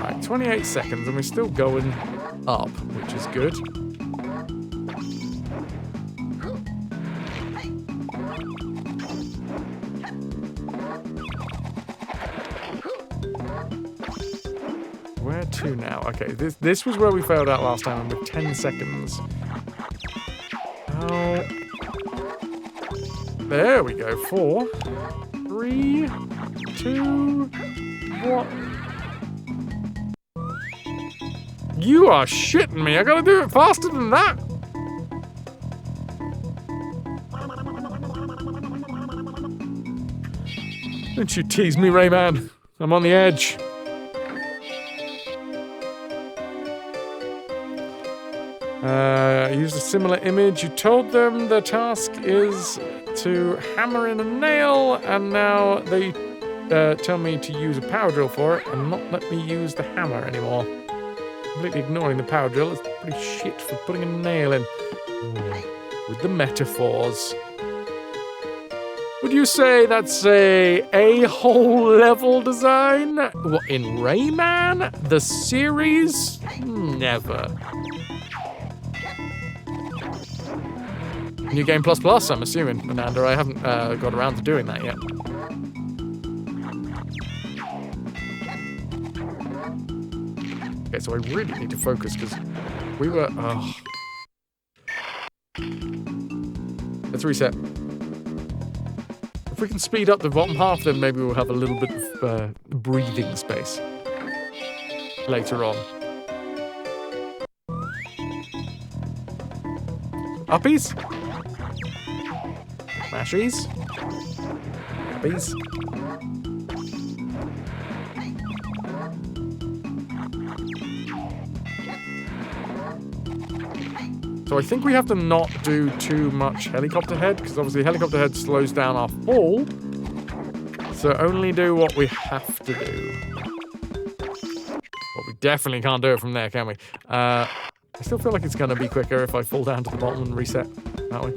Right, 28 seconds and we're still going up, which is good. Where 2 now. Okay, this was where we failed out last time, and with 10 seconds. Oh. There we go. 4, 3, 2, 1. You are shitting me. I gotta do it faster than that. Don't you tease me, Rayman. I'm on the edge. Used a similar image. You told them the task is to hammer in a nail, and now they tell me to use a power drill for it and not let me use the hammer anymore. Completely ignoring the power drill. It's pretty shit for putting a nail in. With the metaphors. Would you say that's a whole level design? What, in Rayman? The series? Never. New Game Plus Plus, I'm assuming, Ananda. I haven't got around to doing that yet. Okay, so I really need to focus because we were... Oh. Let's reset. If we can speed up the bottom half, then maybe we'll have a little bit of breathing space later on. Uppies? Mashies? Uppies? So I think we have to not do too much helicopter head, because obviously helicopter head slows down our fall. So only do what we have to do. Well, we definitely can't do it from there, can we? I still feel like it's going to be quicker if I fall down to the bottom and reset that way.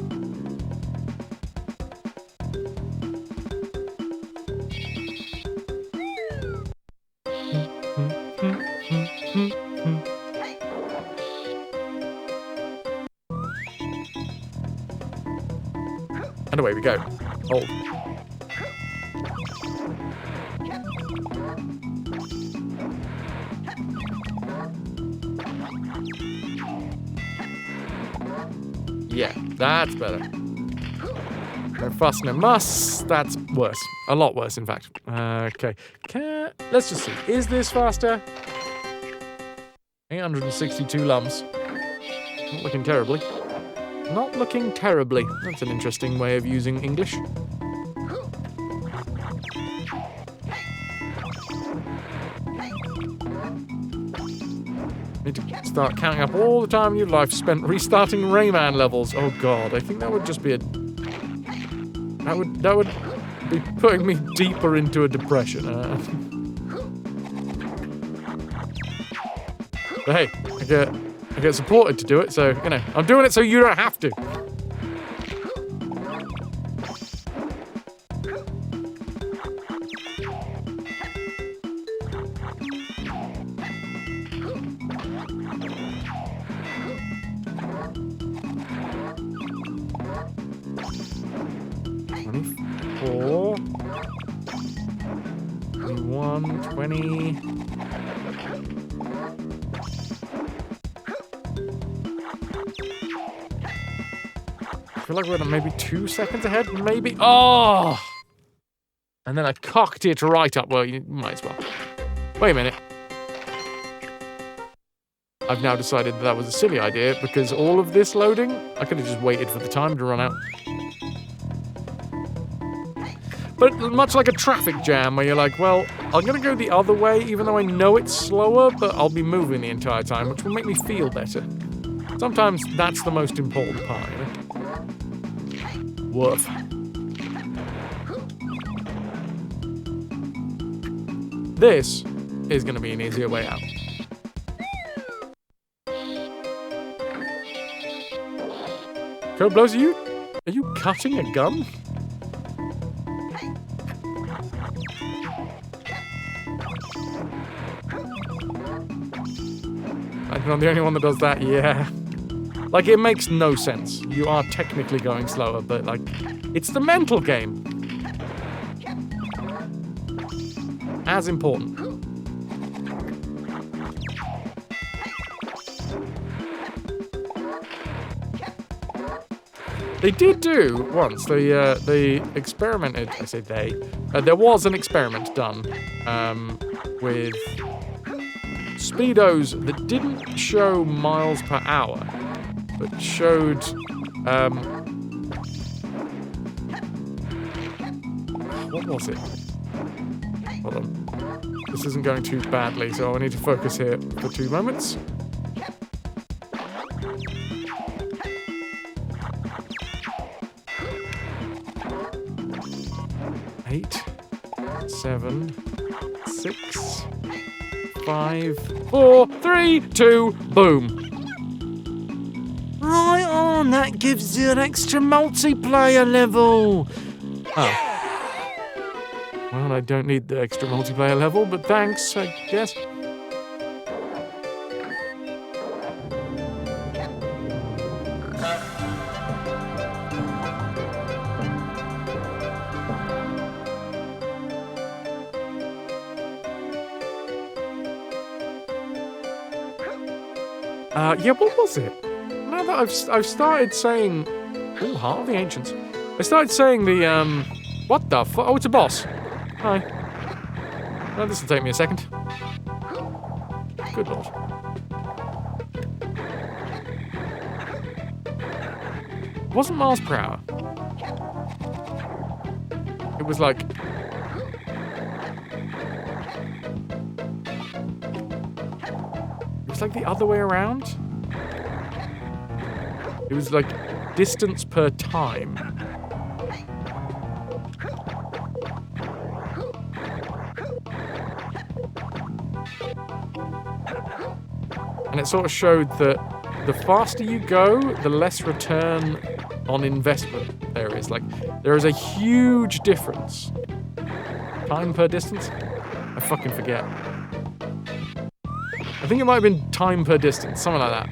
And away we go. Hold. Yeah, that's better. No fuss, no muss. That's worse. A lot worse, in fact. Okay. Let's just see. Is this faster? 862 lums. Not looking terribly. Not looking terribly. That's an interesting way of using English. Need to start counting up all the time in your life spent restarting Rayman levels. Oh god, I think that would just be a... That would be putting me deeper into a depression. But hey, I get supported to do it, so, you know, I'm doing it so you don't have to. Four, 21, 20. I feel like we're maybe 2 seconds ahead, maybe. Oh! And then I cocked it right up. Well, you might as well. Wait a minute. I've now decided that was a silly idea because all of this loading, I could have just waited for the time to run out. But much like a traffic jam where you're like, well, I'm going to go the other way even though I know it's slower, but I'll be moving the entire time, which will make me feel better. Sometimes that's the most important part, you know? Woof. This is going to be an easier way out. Code Blows, are you cutting a gun? I'm the only one that does that, yeah. Like, it makes no sense. You are technically going slower, but, like, it's the mental game. As important. They did do once. They experimented. I say they. There was an experiment done with speedos that didn't show miles per hour, but showed what was it? Hold on. This isn't going too badly, so I need to focus here for 2 moments. 8, 7, 6, 5, 4, 3, 2, boom. Right on, that gives you an extra multiplayer level. Oh. Well, I don't need the extra multiplayer level, but thanks, I guess. Yeah, what was it? Now that I've started saying... Oh, Heart of the Ancients. I started saying the, what the fuck? Oh, it's a boss. Hi. Well, this will take me a second. Good lord. It wasn't miles per hour. It was like... It was like the other way around. It was like distance per time. And it sort of showed that the faster you go, the less return on investment there is. Like, there is a huge difference. Time per distance? I fucking forget. I think it might have been time per distance, something like that.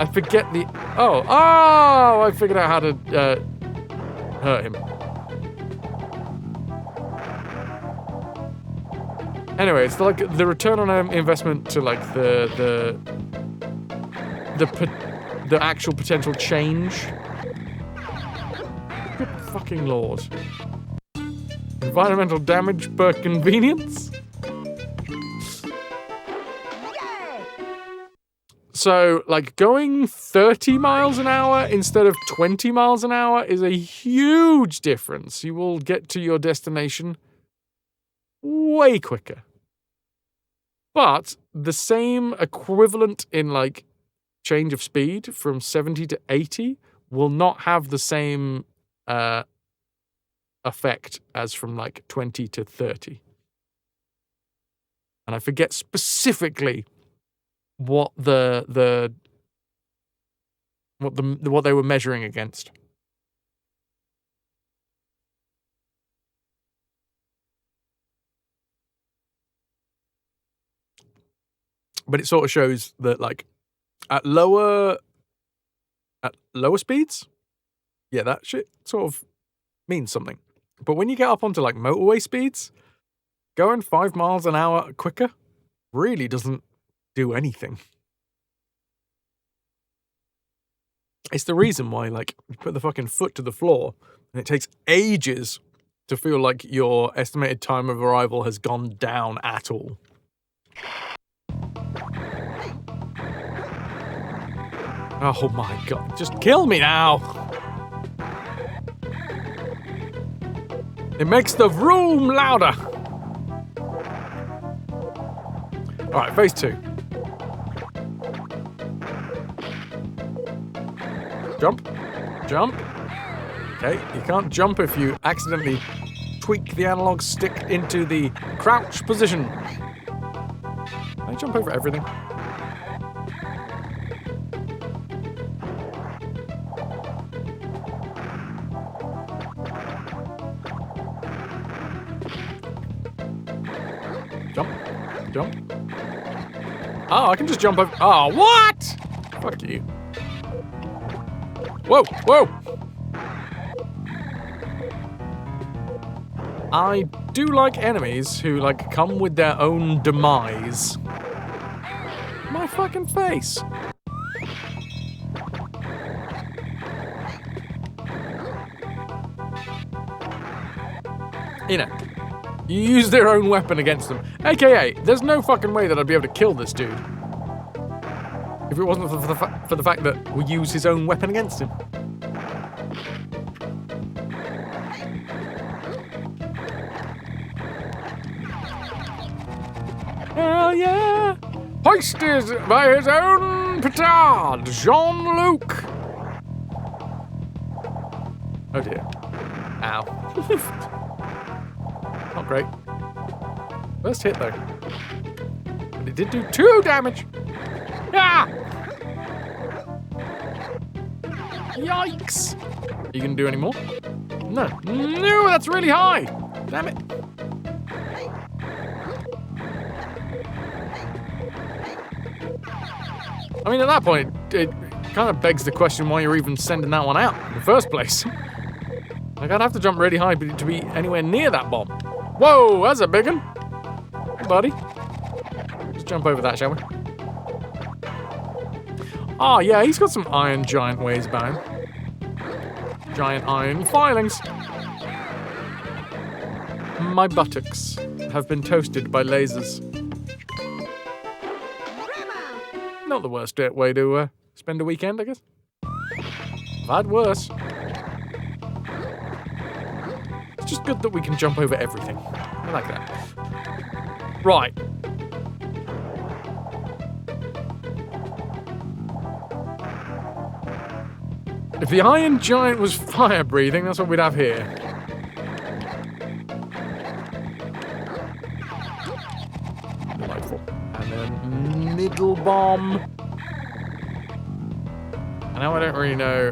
I forget the... Oh, I figured out how to hurt him. Anyway, it's like the return on investment to like the actual potential change. Good fucking lord. Environmental damage per convenience? So, like, going 30 miles an hour instead of 20 miles an hour is a huge difference. You will get to your destination way quicker. But the same equivalent in, like, change of speed from 70 to 80 will not have the same effect as from, like, 20 to 30. And I forget specifically what what they were measuring against. But it sort of shows that, like, at lower speeds, yeah, that shit sort of means something. But when you get up onto, like, motorway speeds, going 5 miles an hour quicker really doesn't do anything. It's the reason why, like, you put the fucking foot to the floor and it takes ages to feel like your estimated time of arrival has gone down at all. Oh my god, just kill me now! It makes the room louder! Alright, phase 2. Jump. Jump. Okay, you can't jump if you accidentally tweak the analog stick into the crouch position. Can I jump over everything? Jump. Jump. Oh, I can just jump over. Oh, what? Fuck you. Whoa, whoa! I do like enemies who, like, come with their own demise. My fucking face. You know, you use their own weapon against them. AKA, there's no fucking way that I'd be able to kill this dude if it wasn't for the fact that we use his own weapon against him. Hell yeah! Hoisted by his own petard, Jean-Luc! Oh dear. Ow. Not great. First hit though. But it did do 2 damage! Ah! Yikes! Are you gonna do any more? No. No, that's really high! Damn it. I mean, at that point, it kind of begs the question why you're even sending that one out in the first place. Like, I'd have to jump really high to be anywhere near that bomb. Whoa, that's a big one. Hey, buddy. Let's jump over that, shall we? Oh, yeah, he's got some iron giant ways about him. Giant iron filings. My buttocks have been toasted by lasers. Not the worst way to spend a weekend, I guess. I've had worse. It's just good that we can jump over everything. I like that. Right. If the Iron Giant was fire-breathing, that's what we'd have here. Delightful. And then middle bomb. And now I don't really know.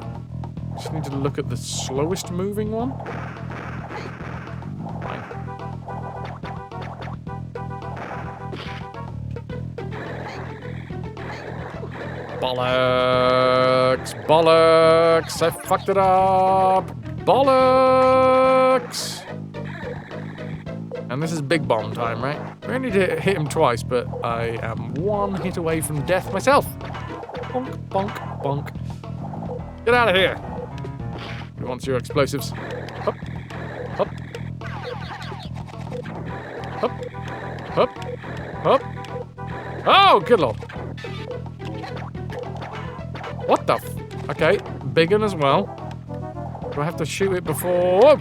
Just need to look at the slowest moving one. Fine. Bollocks! Bollocks! I fucked it up! Bollocks! And this is big bomb time, right? I only need to hit him twice, but I am 1 hit away from death myself. Bonk, bonk, bonk. Get out of here! Who wants your explosives? Up, up, up, up, up. Oh, good lord. What the okay, big one as well. Do I have to shoot it before?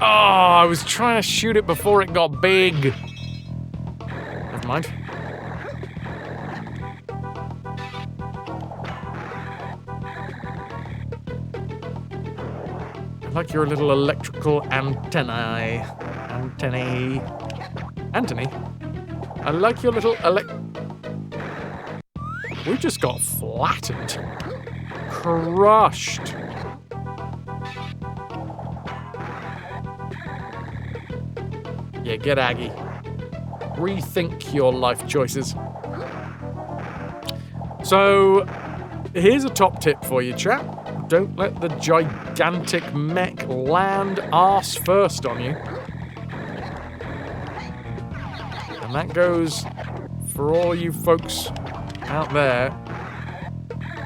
Oh, I was trying to shoot it before it got big. Never mind. I like your little electrical antennae. Anthony, I like your little We just got flattened. Crushed. Yeah, get Aggie. Rethink your life choices. So, here's a top tip for you, chap. Don't let the gigantic mech land arse first on you. And that goes for all you folks out there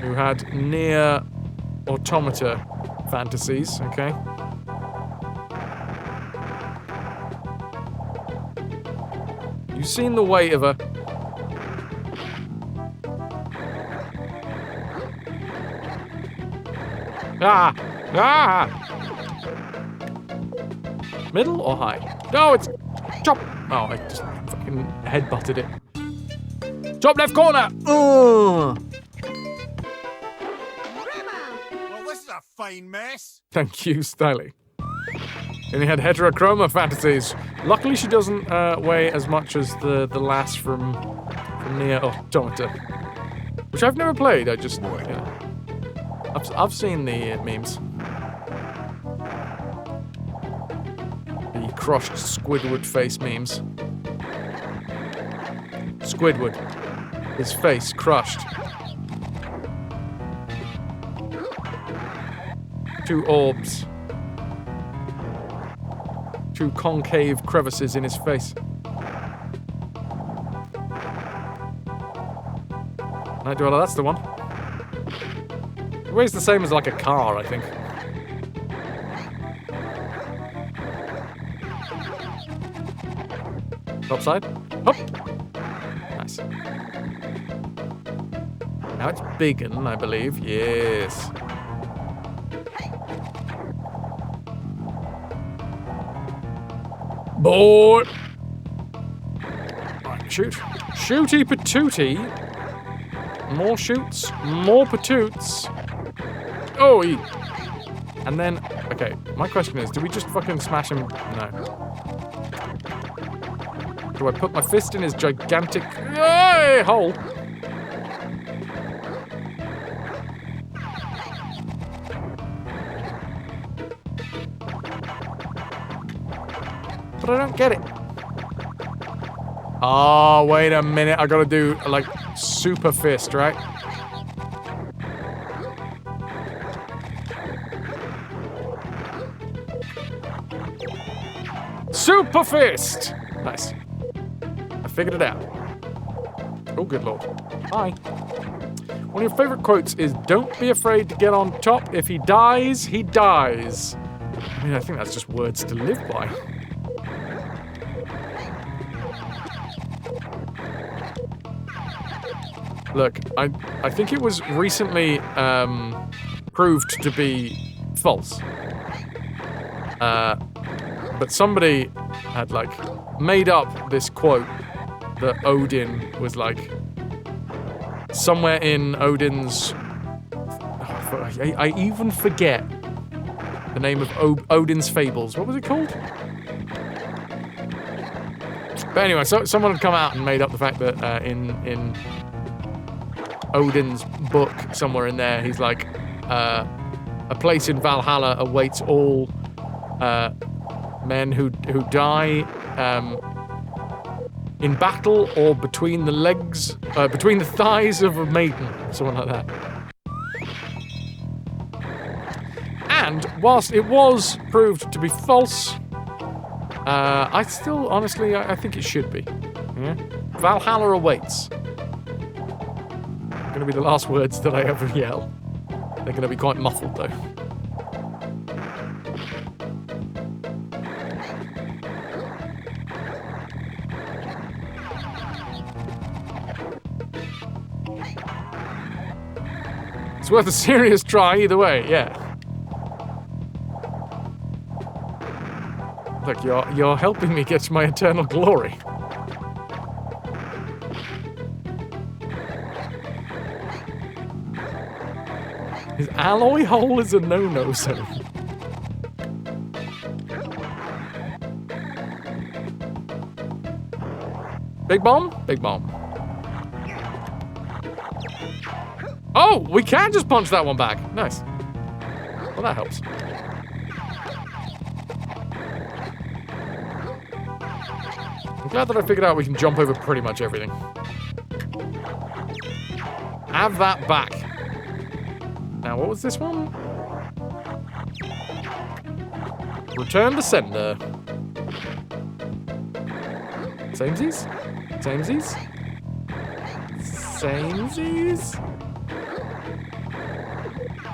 who had near automata fantasies, okay? You've seen the weight of a... Ah! Ah! Middle or high? No, it's... Chop! Oh, I just fucking headbutted it. Top left corner! Well, this is a fine mess. Thank you, Styly. And he had heterochroma fantasies. Luckily, she doesn't weigh as much as the lass from Nier Automata, which I've never played. I just, you know, I've seen the memes. The crushed Squidward face memes. Squidward, his face crushed. 2 orbs. 2 concave crevices in his face. Night Dweller, that's the one. weighs the same as like a car, I think. Top side. Hop. Nice. Now it's biggin, I believe. Yes. Boy. Right, shoot. Shooty patooty. More shoots. More patoots. Oh, and then, okay, my question is, do we just fucking smash him? No. Do I put my fist in his gigantic hole? But I don't get it. Oh, wait a minute. I gotta do, like, super fist, right? Super fist! Nice. I figured it out. Oh, good lord. Hi. One of your favorite quotes is, "Don't be afraid to get on top. If he dies, he dies." I mean, I think that's just words to live by. Look, I think it was recently proved to be false. But somebody had, like, made up this quote that Odin was, like, somewhere in Odin's... I even forget the name of Odin's Fables. What was it called? But anyway, so someone had come out and made up the fact that in Odin's book, somewhere in there, he's like, a place in Valhalla awaits all men who die in battle or between the legs, between the thighs of a maiden, something like that. And whilst it was proved to be false, I still, honestly, I think it should be. Yeah? Valhalla awaits. Going to be the last words that I ever yell. They're going to be quite muffled, though. It's worth a serious try either way, yeah. Look, you're helping me get to my eternal glory. His alloy hole is a no-no zone. Big bomb? Big bomb. Oh, we can just punch that one back. Nice. Well, that helps. I'm glad that I figured out we can jump over pretty much everything. Have that back. Now, what was this one? Return to sender. Samesies? Samesies? Samesies?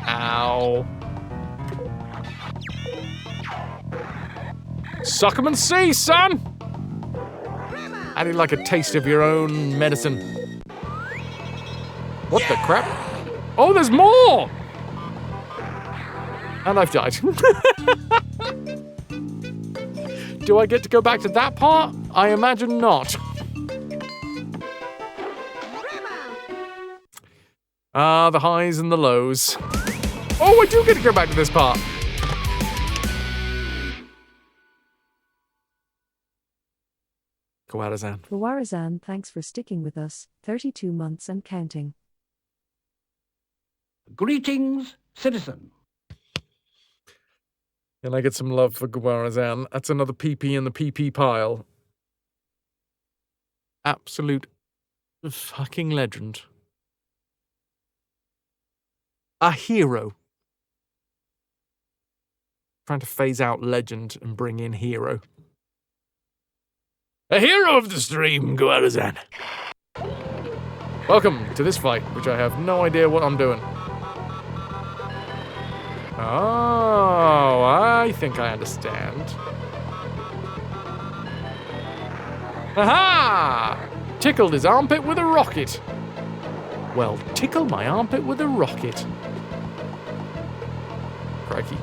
Ow. Suck 'em and see, son! I need like a taste of your own medicine. What the crap? Oh, there's more! And I've died. Do I get to go back to that part? I imagine not. Ah, the highs and the lows. Oh, I do get to go back to this part. Kawarazan. Kawarazan, thanks for sticking with us. 32 months and counting. Greetings, citizen. And I get some love for Gawarazan. That's another PP in the PP pile. Absolute fucking legend. A hero. Trying to phase out legend and bring in hero. A hero of the stream, Gawarazan. Welcome to this fight, which I have no idea what I'm doing. Oh, I think I understand. Aha! Tickled his armpit with a rocket. Well, tickle my armpit with a rocket. Crikey.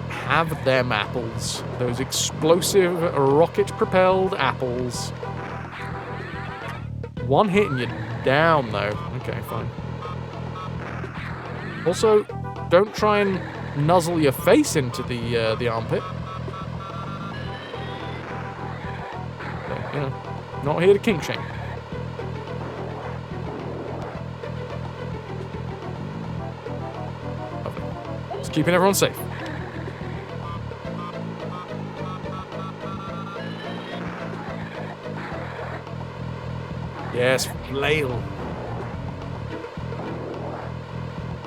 Have them apples. Those explosive, rocket-propelled apples. One hit and you're down, though. Okay, fine. Also, don't try and nuzzle your face into the armpit. But, you know, not here to kink shame. Lovely. Just keeping everyone safe. Yes, flail.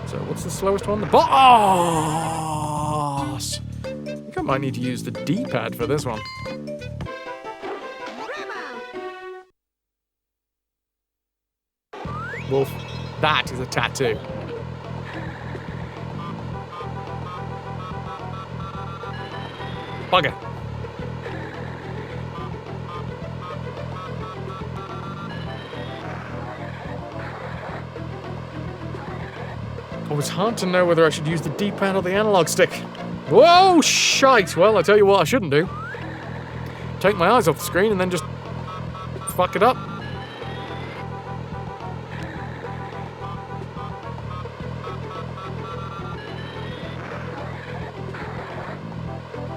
So, what's the slowest one? The boss! I think I might need to use the D-pad for this one. Wolf, that is a tattoo. Bugger. Oh, it's hard to know whether I should use the D-pad or the analog stick. Whoa, shite! Well, I tell you what I shouldn't do. Take my eyes off the screen and then just fuck it up.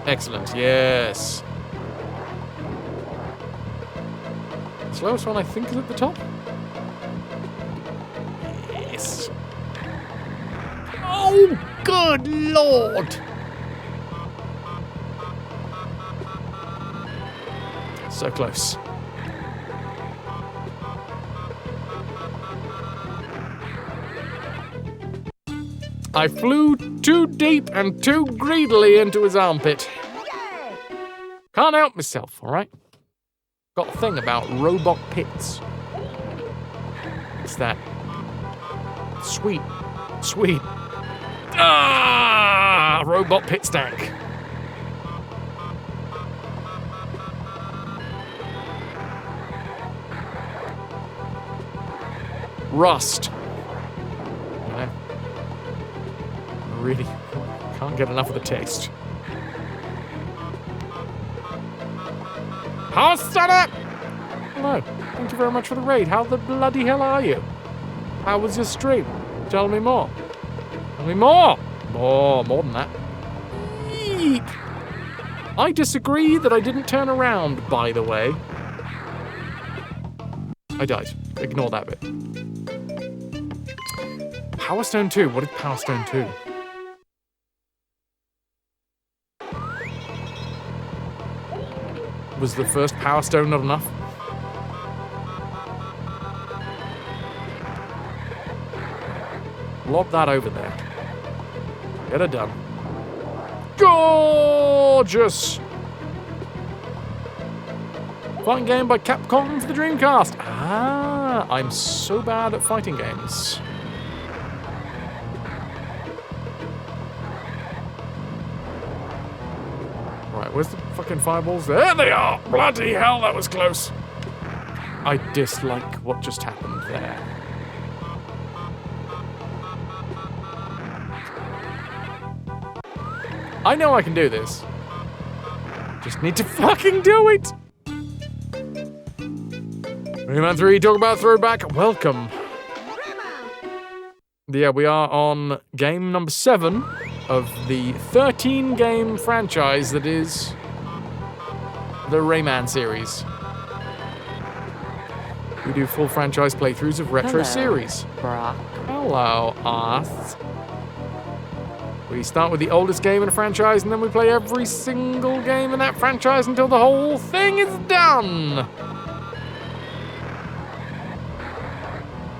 Excellent, yes. The slowest one I think is at the top. Yes. Oh, good lord! So close. I flew too deep and too greedily into his armpit. Can't help myself, alright? Got a thing about robot pits. It's that sweet, robot pit stank. Rust. Yeah. Really can't get enough of the taste. Power Stunner! Hello. Thank you very much for the raid. How the bloody hell are you? How was your stream? Tell me more. Tell me more. More than that. Eek. I disagree that I didn't turn around, by the way. I died. Ignore that bit. Power Stone 2. What is Power Stone 2? Was the first Power Stone not enough? Lob that over there. Get it done. Gorgeous! Fighting game by Capcom for the Dreamcast. Ah, I'm so bad at fighting games. Right, where's the fucking fireballs? There they are! Bloody hell, that was close. I dislike what just happened there. I know I can do this. Just need to fucking do it! Rayman 3, talk about throwback. Welcome. Yeah, we are on game number 7 of the 13-game franchise that is the Rayman series. We do full franchise playthroughs of retro series. Brock. Hello, Arth. We start with the oldest game in a franchise, and then we play every single game in that franchise until the whole thing is done.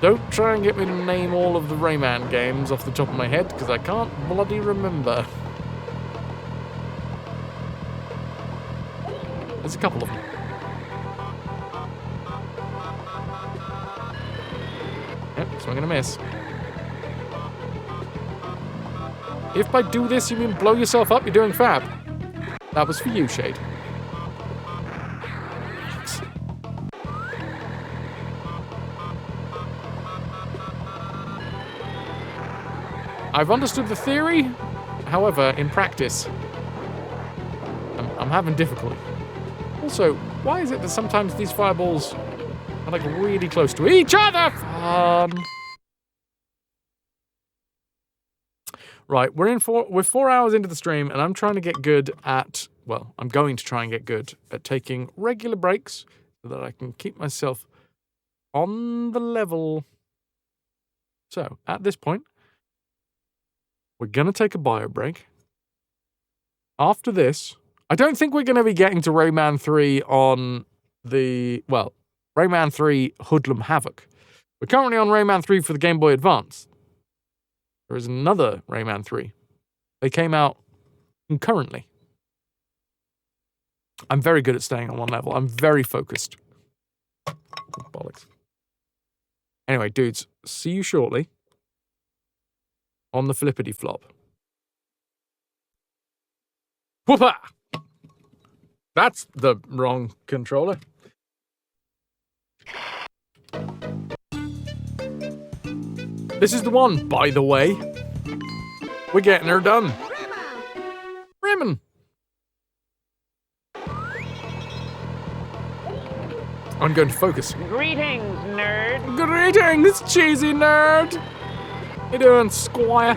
Don't try and get me to name all of the Rayman games off the top of my head, because I can't bloody remember. There's a couple of them. swing and a miss. If by do this you mean blow yourself up, you're doing fab. That was for you, Shade. Thanks. I've understood the theory, however, in practice, I'm having difficulty. Also, why is it that sometimes these fireballs are like really close to each other? Fun. Right, we're 4 hours into the stream, and I'm trying to get good at, well, I'm going to try and get good at taking regular breaks so that I can keep myself on the level. So, at this point, we're going to take a bio break. After this, I don't think we're going to be getting to Rayman 3 on the, well, Rayman 3 Hoodlum Havoc. We're currently on Rayman 3 for the Game Boy Advance. There is another Rayman 3. They came out concurrently. I'm very good at staying on one level. I'm very focused. Oh, bollocks. Anyway, dudes, see you shortly on the flippity flop. Whoopah! That's the wrong controller. This is the one, by the way. We're getting her done. Rayman! I'm going to focus. Greetings, nerd. Greetings, cheesy nerd! You doing, squire?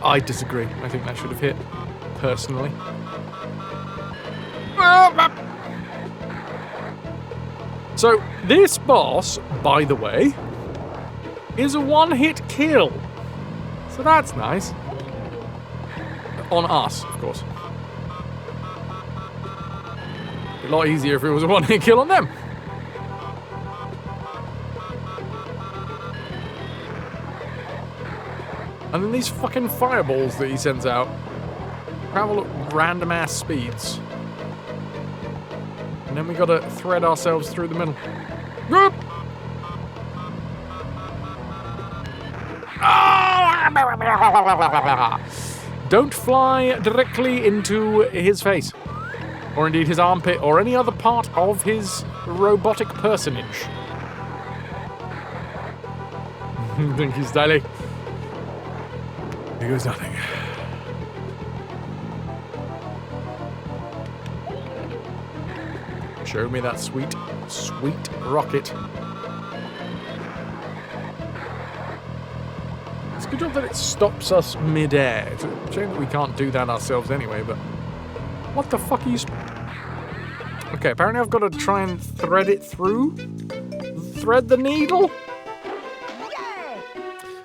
I disagree. I think that should have hit, personally. So, this boss, by the way, is a one-hit kill. So that's nice. On us, of course. A lot easier if it was a one-hit kill on them. And then these fucking fireballs that he sends out travel at random-ass speeds. And then we gotta thread ourselves through the middle. Whoop! Don't fly directly into his face. Or indeed his armpit, or any other part of his robotic personage. Thank you, Styly. Here goes nothing. Show me that sweet, sweet rocket. It's a good job that it stops us mid-air. It's a shame that we can't do that ourselves anyway, but... What the fuck are you... Okay, apparently I've got to try and thread it through. Thread the needle?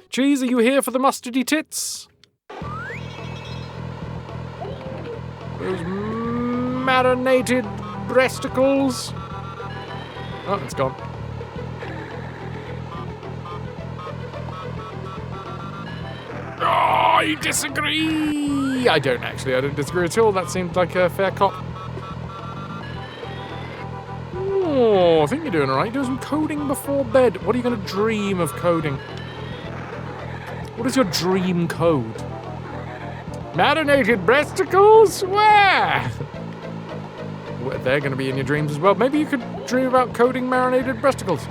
Cheese, are you here for the mustardy tits? Those marinated breasticles. Oh, it's gone. Oh, I disagree. I don't actually. I don't disagree at all. That seemed like a fair cop. Oh, I think you're doing all right. Do some coding before bed. What are you going to dream of coding? What is your dream code? Marinated breasticles? Where? Well, they're going to be in your dreams as well. Maybe you could dream about coding marinated breasticles.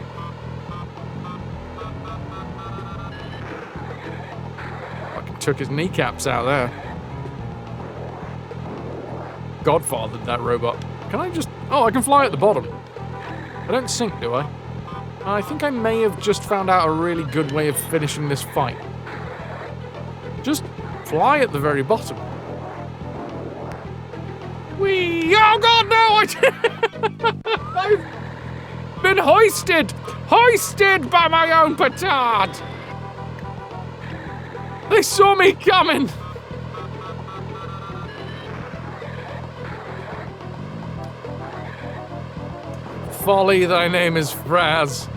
Fucking took his kneecaps out there. Godfathered that robot. Can I just... Oh, I can fly at the bottom. I don't sink, do I? I think I may have just found out a really good way of finishing this fight. Just fly at the very bottom. Whee! Oh god, no! I've been hoisted! Hoisted by my own petard! They saw me coming! Folly, thy name is Fraz.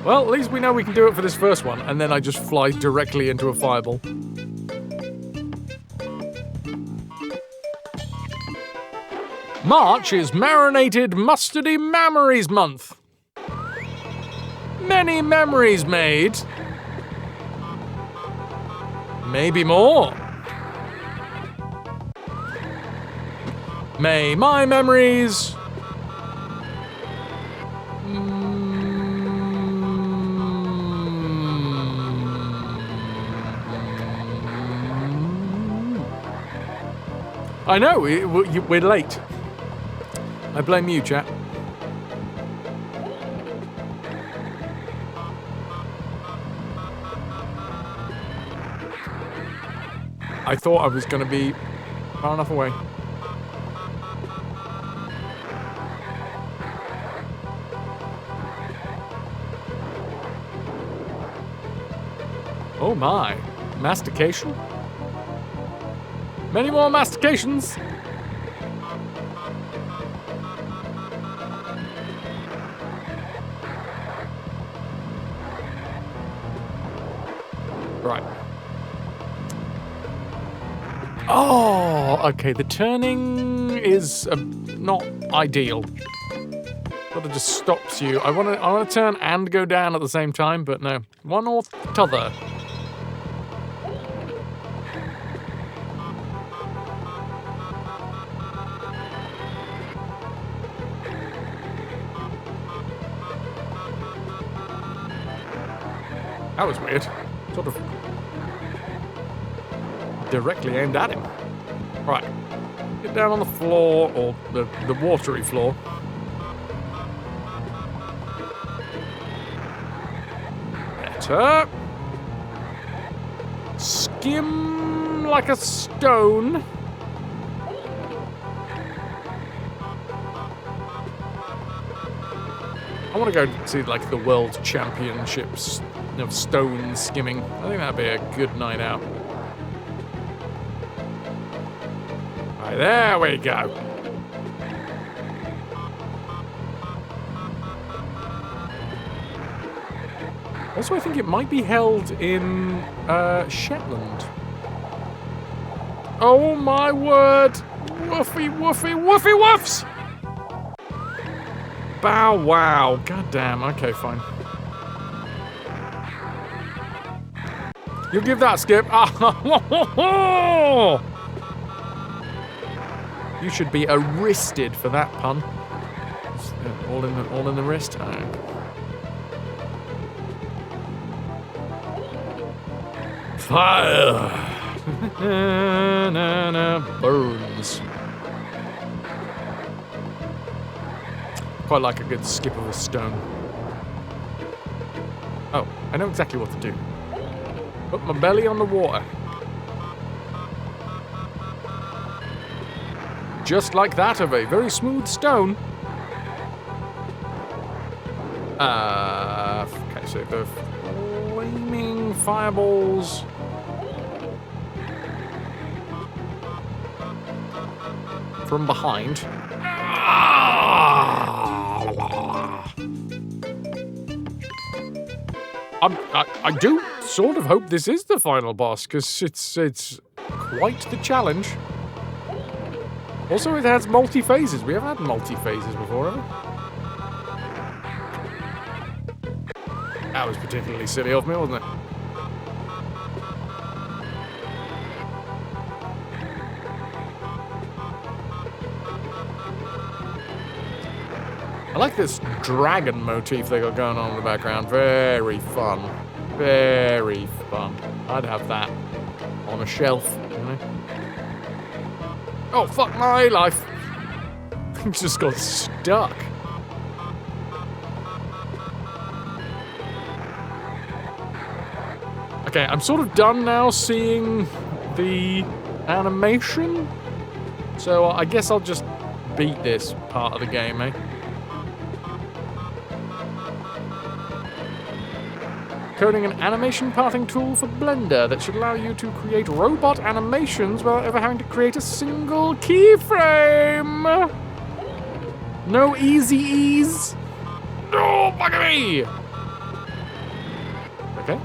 Well, at least we know we can do it for this first one, and then I just fly directly into a fireball. March is Marinated Mustardy Memories Month. Many memories made. Maybe more. May my memories... I know, we're late. I blame you, chat. I thought I was going to be far enough away. Oh my. Mastication? Many more mastications. Right. Oh, okay. The turning is not ideal. Sort of just stops you. I want to turn and go down at the same time, but no. One or t'other. That was weird. Sort of directly aimed at him. Right. Get down on the floor, or the watery floor. Better. Skim like a stone. I want to go see like the World Championships of stone skimming. I think that'd be a good night out. Right, there we go. Also, I think it might be held in Shetland. Oh my word! Woofy, woofy, woofy, woofs! Bow wow. God damn. Okay, fine. You give that, Skip. You should be arrested for that pun. All in the wrist. Fire. Burns. Quite like a good skip of a stone. Oh, I know exactly what to do. Put my belly on the water. Just like that of a very smooth stone. Okay, so the flaming fireballs. From behind. I do sort of hope this is the final boss, because it's quite the challenge. Also, it has multi-phases. We haven't had multi-phases before, have we? That was particularly silly of me, wasn't it? I like this dragon motif they got going on in the background. Very fun. Very fun. I'd have that on a shelf, you know? Oh, fuck my life. Just got stuck. Okay, I'm sort of done now seeing the animation. So I guess I'll just beat this part of the game, eh? Coding an animation pathing tool for Blender that should allow you to create robot animations without ever having to create a single keyframe. No easy ease. No, bugger me. Okay.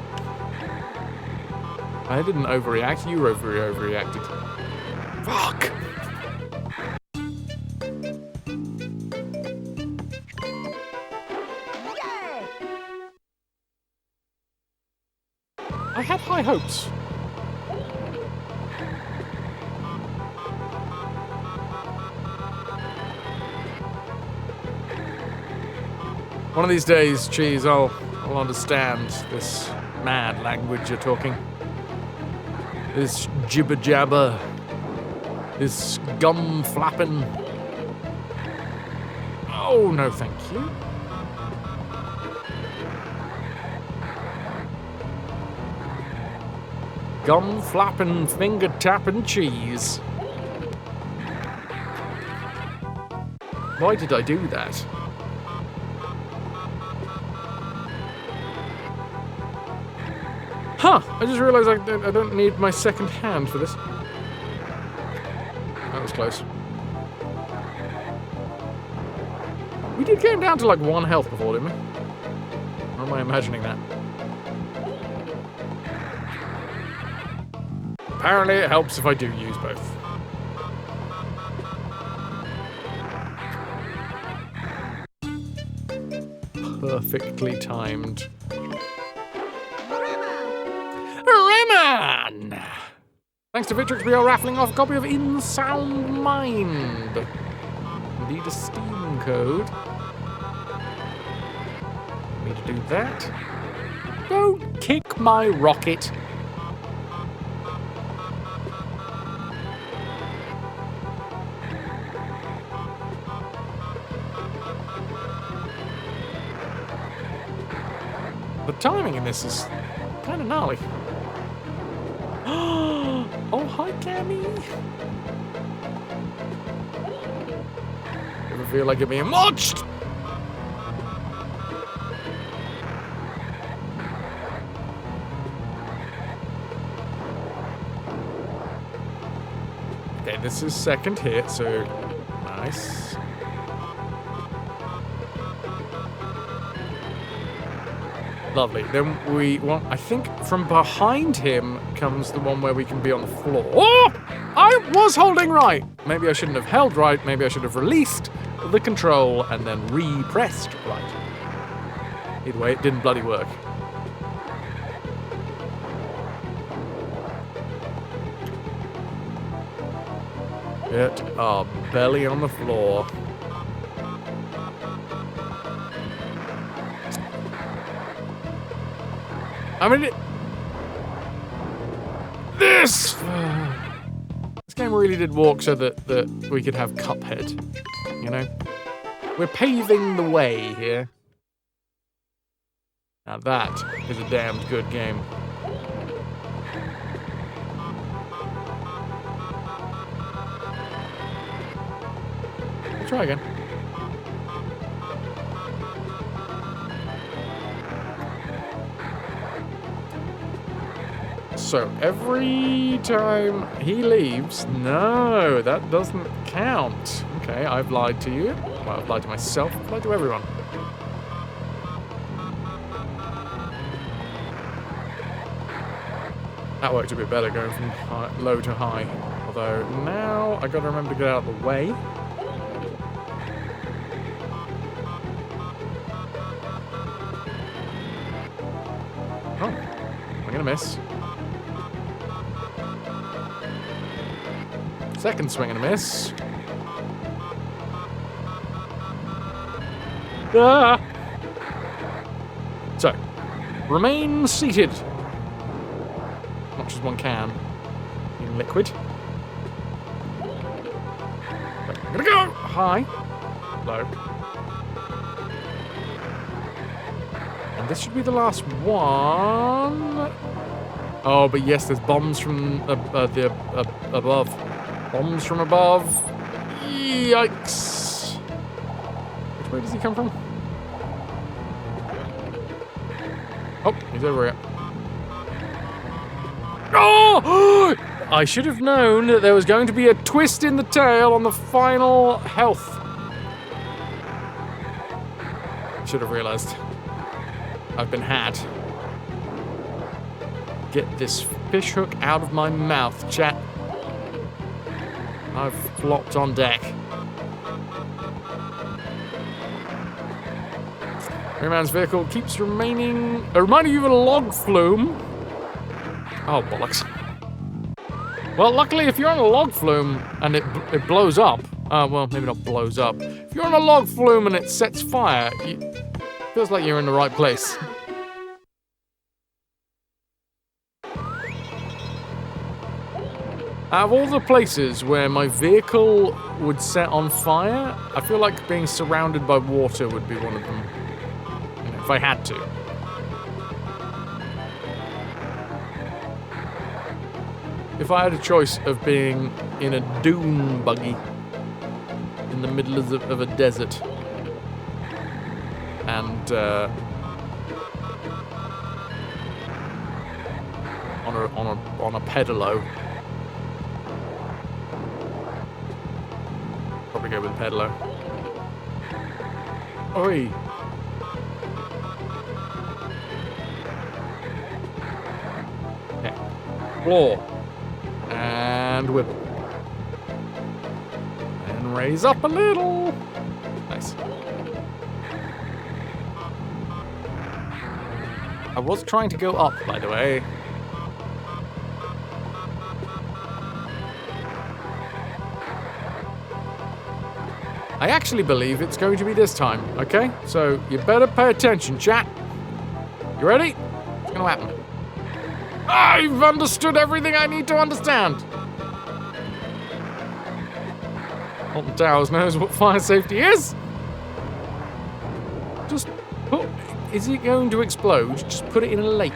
I didn't overreact. You overreacted. Fuck. hopes. One of these days, Cheese, I'll understand this mad language you're talking. This jibber jabber. This gum flapping. Oh, no, thank you. Gum flapping, finger tapping cheese. Why did I do that? Huh! I just realised I don't need my second hand for this. That was close. We did get him down to like 1 health before, didn't we? Or am I imagining that? Apparently it helps if I do use both. Perfectly timed. Rayman! Thanks to Vitrix, we are raffling off a copy of In Sound Mind. Need a Steam code. Need to do that. Don't kick my rocket. The timing in this is kind of gnarly. Oh, hi, Cammy. Ever feel like you're being watched? Okay, this is second hit, so nice. Lovely. Then we want, I think from behind him comes the one where we can be on the floor. Oh! I was holding right! Maybe I shouldn't have held right. Maybe I should have released the control and then re-pressed right. Either way, it didn't bloody work. Get our belly on the floor. I mean, this game really did walk so that we could have Cuphead, you know? We're paving the way here. Now that is a damned good game. We'll try again. So every time he leaves, no, that doesn't count. Okay, I've lied to you. Well, I've lied to myself. I've lied to everyone. That worked a bit better going from low to high. Although now I gotta remember to get out of the way. Oh, I'm gonna miss. Second swing and a miss. Ah! So, remain seated. Much as one can. In liquid. I'm gonna go! High. Low. And this should be the last one. Oh, but yes, there's bombs from above. Bombs from above. Yikes. Which way does he come from? Oh, he's over here. Oh! I should have known that there was going to be a twist in the tail on the final health. Should have realized. I've been had. Get this fish hook out of my mouth, chat. I've flopped on deck. Rayman's vehicle keeps reminding you of a log flume. Oh, bollocks. Well, luckily, if you're on a log flume and it blows up, well, maybe not blows up. If you're on a log flume and it sets fire, it feels like you're in the right place. Out of all the places where my vehicle would set on fire, I feel like being surrounded by water would be one of them. You know, if I had to. If I had a choice of being in a dune buggy in the middle of a desert and on a pedalo, probably go with a pedalo. Oi. Okay. Floor. And whip. And raise up a little. Nice. I was trying to go up, by the way. I actually believe it's going to be this time, okay? So you better pay attention, chat. You ready? What's going to happen? I've understood everything I need to understand. Alton Towers knows what fire safety is. Just put... Is it going to explode? Just put it in a lake.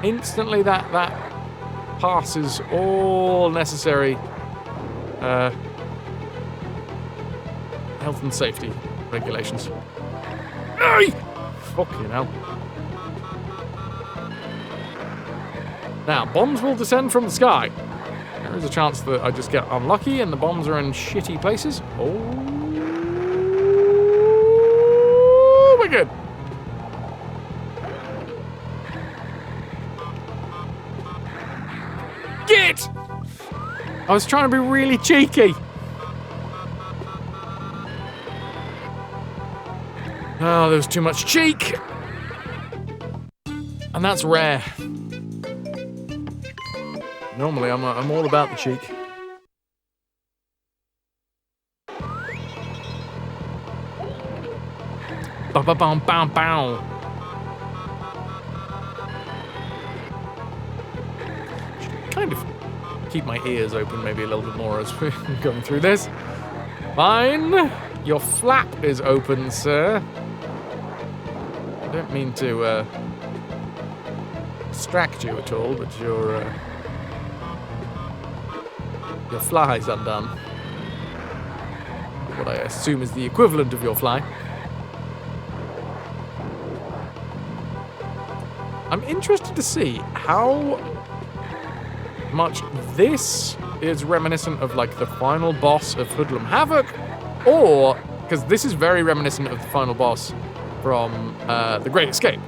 Instantly that passes all necessary health and safety regulations. Ay! Fucking hell. Now, bombs will descend from the sky. There is a chance that I just get unlucky and the bombs are in shitty places. Oh, we're good. Get! I was trying to be really cheeky. Oh, there's too much cheek. And that's rare. Normally, I'm all about the cheek. Ba-ba-bum-bum-bow. Should kind of keep my ears open maybe a little bit more as we're going through this. Fine. Your flap is open, sir. I don't mean to distract you at all, but your fly's undone. What I assume is the equivalent of your fly. I'm interested to see how much this is reminiscent of like the final boss of Hoodlum Havoc, or because this is very reminiscent of the final boss from The Great Escape.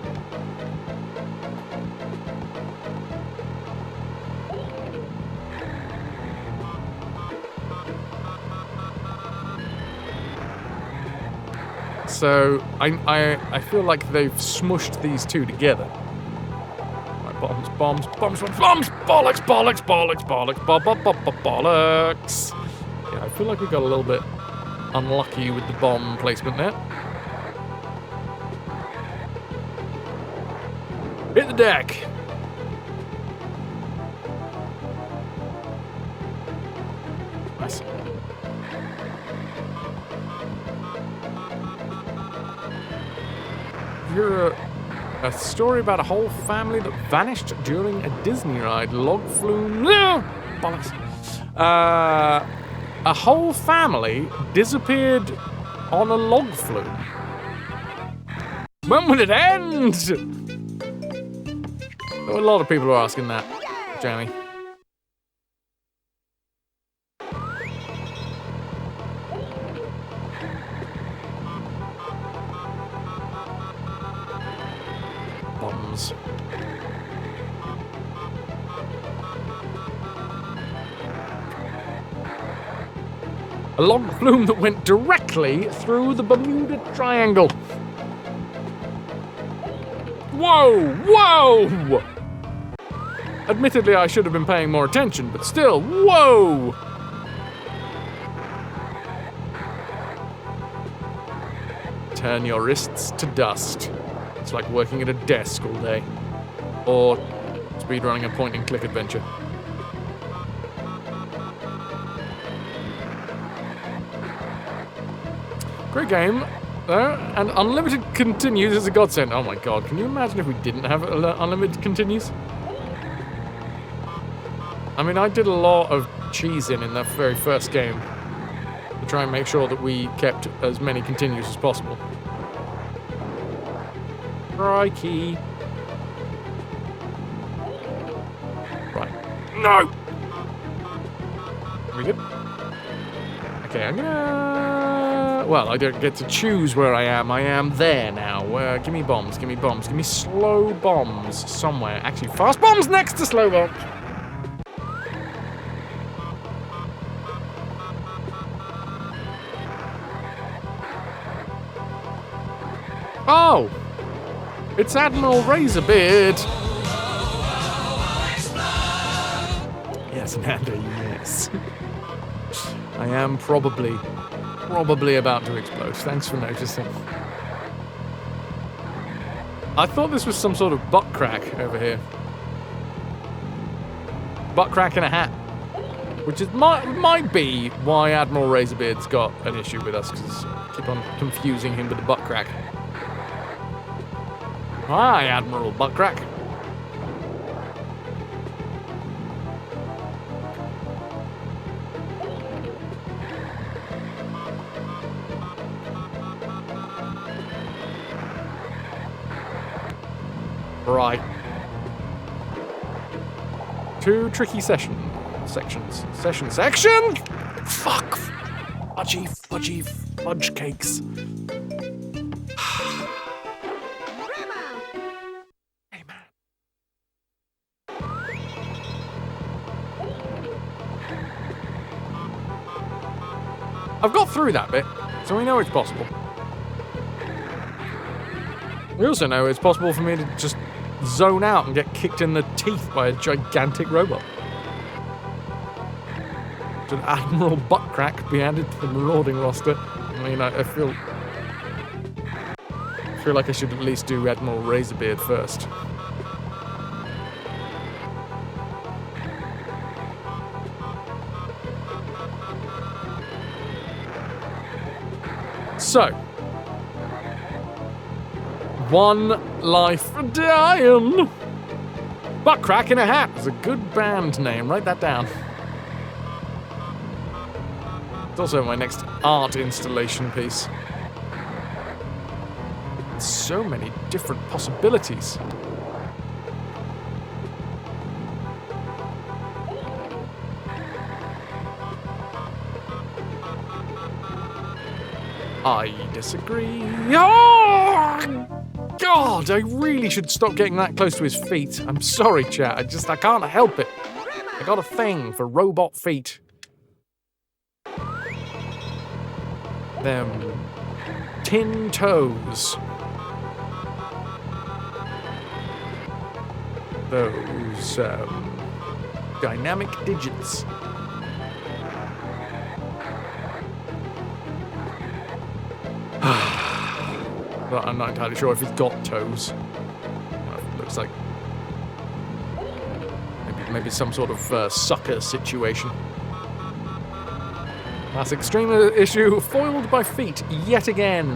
So I feel like they've smushed these two together. Right, bombs, bollocks, bollocks. Yeah, I feel like we got a little bit unlucky with the bomb placement there. Hit the deck. Nice. You're a story about a whole family that vanished during a Disney ride. Log flume. No! Bollocks. A whole family disappeared on a log flume. When will it end? A lot of people are asking that, Jamie. Bombs. A log flume that went directly through the Bermuda Triangle. Whoa! Whoa! Admittedly, I should have been paying more attention, but still, whoa! Turn your wrists to dust. It's like working at a desk all day. Or speedrunning a point-and-click adventure. Great game, though, and unlimited continues is a godsend. Oh my god, can you imagine if we didn't have unlimited continues? I mean, I did a lot of cheesing in that very first game to try and make sure that we kept as many continues as possible. Crikey. Right. No! We good? Okay, I'm gonna... Well, I don't get to choose where I am. I am there now. Give me bombs, give me bombs. Give me slow bombs somewhere. Actually, fast bombs next to slow bombs. Oh! It's Admiral Razorbeard! Yes, Nando, yes. I am probably about to explode. Thanks for noticing. I thought this was some sort of butt crack over here. Butt crack in a hat. Which is might be why Admiral Razorbeard's got an issue with us, because I keep on confusing him with the butt crack. Hi, Admiral Buttcrack. Right. 2 tricky sections. Section! Fuck! Fudgy fudge cakes. I've got through that bit, so we know it's possible. We also know it's possible for me to just zone out and get kicked in the teeth by a gigantic robot. Should Admiral Buttcrack be added to the marauding roster? I mean, I feel like I should at least do Admiral Razorbeard first. So, 1 life dying. Buttcrack in a Hat is a good band name. Write that down. It's also my next art installation piece. So many different possibilities. I disagree. Oh, God, I really should stop getting that close to his feet. I'm sorry, chat. I can't help it. I got a thing for robot feet. Them tin toes. Those, dynamic digits. But I'm not entirely sure if he's got toes. Looks like maybe some sort of sucker situation. That's extreme issue foiled by feet yet again.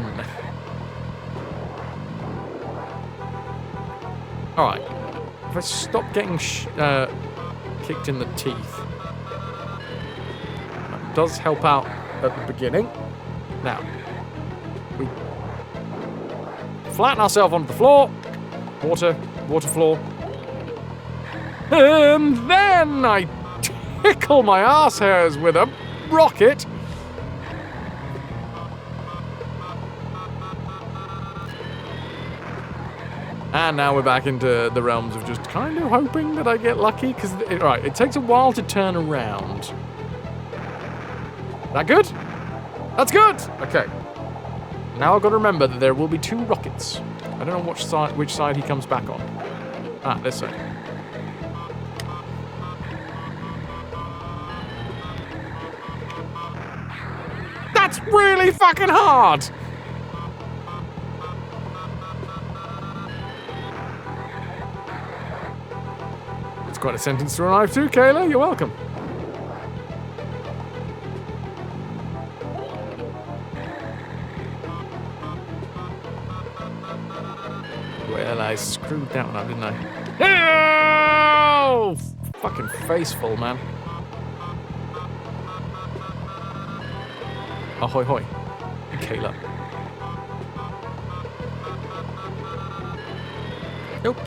All right, if I stop getting kicked in the teeth, that does help out at the beginning. Now, we flatten ourselves onto the floor, water floor, and then I tickle my ass hairs with a rocket. And now we're back into the realms of just kind of hoping that I get lucky, because it takes a while to turn around. That good? That's good! Okay. Now I've got to remember that there will be 2 rockets. I don't know which side he comes back on. Ah, this side. That's really fucking hard! It's quite a sentence to arrive to, Kayla. You're welcome. Well, I screwed that one up, didn't I? Oh! Fucking faceful, man. Ahoy hoy. Kayla. Nope.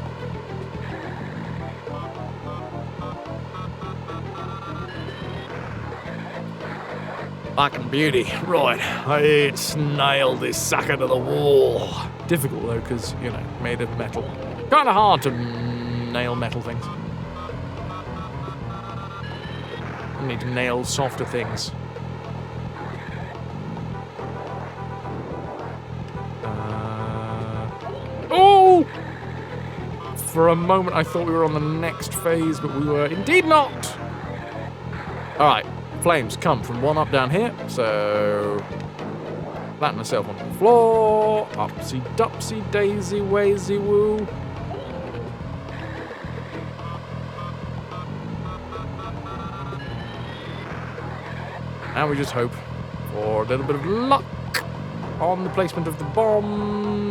Fucking beauty. Right. It's nailed this sucker to the wall. Difficult though, because, you know, made of metal. Kind of hard to nail metal things. I need to nail softer things. Oh! For a moment I thought we were on the next phase, but we were indeed not. Alright, flames come from one up down here, so flatten myself on the floor. Upsy dupsy daisy wazy woo. And we just hope for a little bit of luck on the placement of the bombs.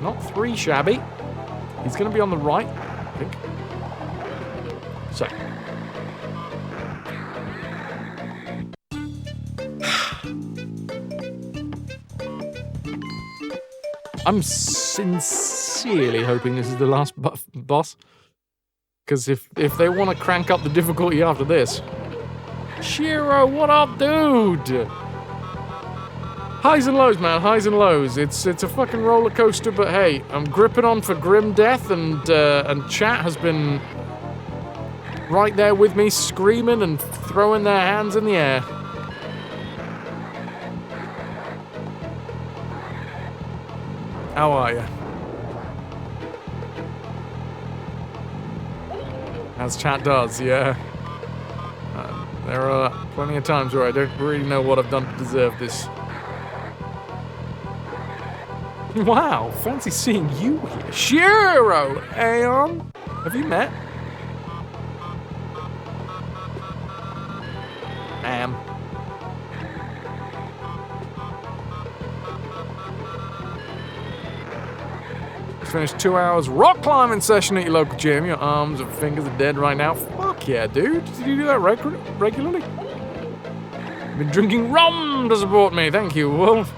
Not three shabby. He's going to be on the right, I think. So. I'm sincerely hoping this is the last boss. Because if they want to crank up the difficulty after this... Shiro, what up, dude? Highs and lows, man, highs and lows. It's a fucking roller coaster, but hey, I'm gripping on for grim death, and chat has been right there with me, screaming and throwing their hands in the air. How are you? As chat does, yeah. There are plenty of times where I don't really know what I've done to deserve this. Wow, fancy seeing you here. Shiro, Aeon! Have you met? Ma'am. Finished 2 hours rock climbing session at your local gym. Your arms and fingers are dead right now. Fuck yeah, dude. Did you do that regularly? I've been drinking rum to support me. Thank you, Wolf.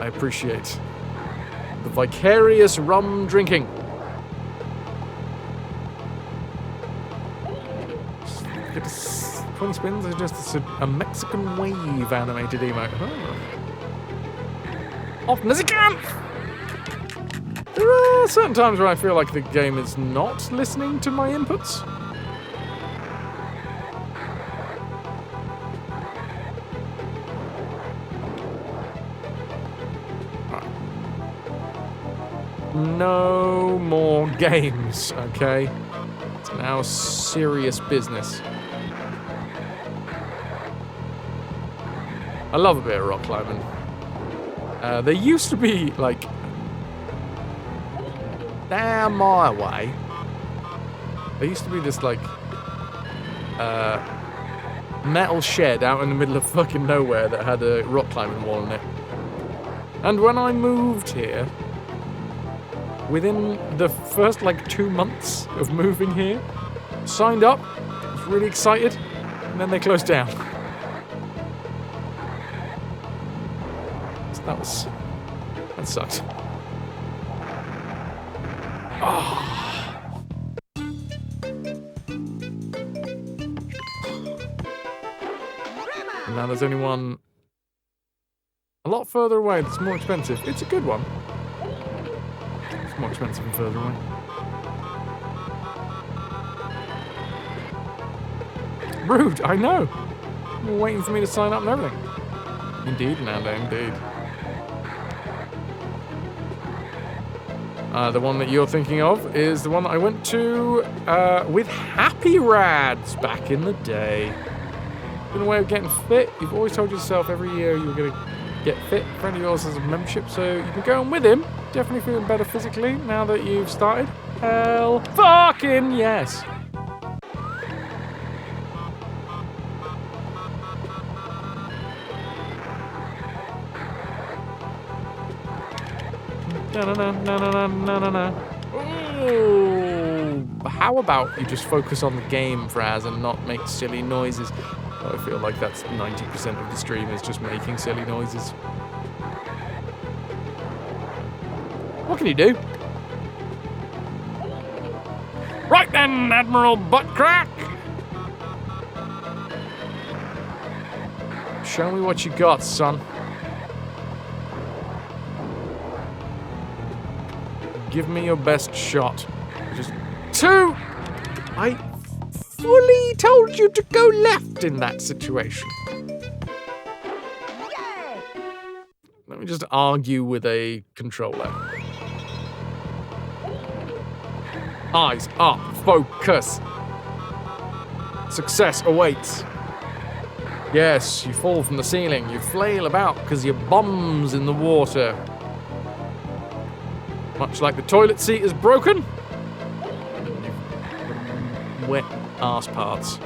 I appreciate the vicarious rum drinking. 20 spins is just a Mexican wave animated emote. Oh. Often as it can! There are certain times where I feel like the game is not listening to my inputs. Right. No more games, okay? It's now serious business. I love a bit of rock climbing. There used to be, like, down my way, there used to be this, like, metal shed out in the middle of fucking nowhere that had a rock climbing wall in it. And when I moved here, within the first, like, 2 months of moving here, signed up, was really excited, and then they closed down. That sucked. Oh. And now there's only one a lot further away that's more expensive. It's a good one. It's more expensive and further away. Rude, I know. You're waiting for me to sign up and everything. Indeed, Nando, indeed. The one that you're thinking of is the one that I went to with Happy Rads back in the day. In a way of getting fit, you've always told yourself every year you were going to get fit. A friend of yours has a membership, so you can go on with him. Definitely feeling better physically now that you've started. Hell fucking yes. Ooh, how about you just focus on the game, Fraz, and not make silly noises? I feel like that's 90% of the stream is just making silly noises. What can you do? Right then, Admiral Buttcrack! Show me what you got, son. Give me your best shot. Just 2! I fully told you to go left in that situation. Let me just argue with a controller. Eyes up, focus. Success awaits. Yes, you fall from the ceiling. You flail about because your bum's in the water. Much like the toilet seat is broken. Wet arse parts.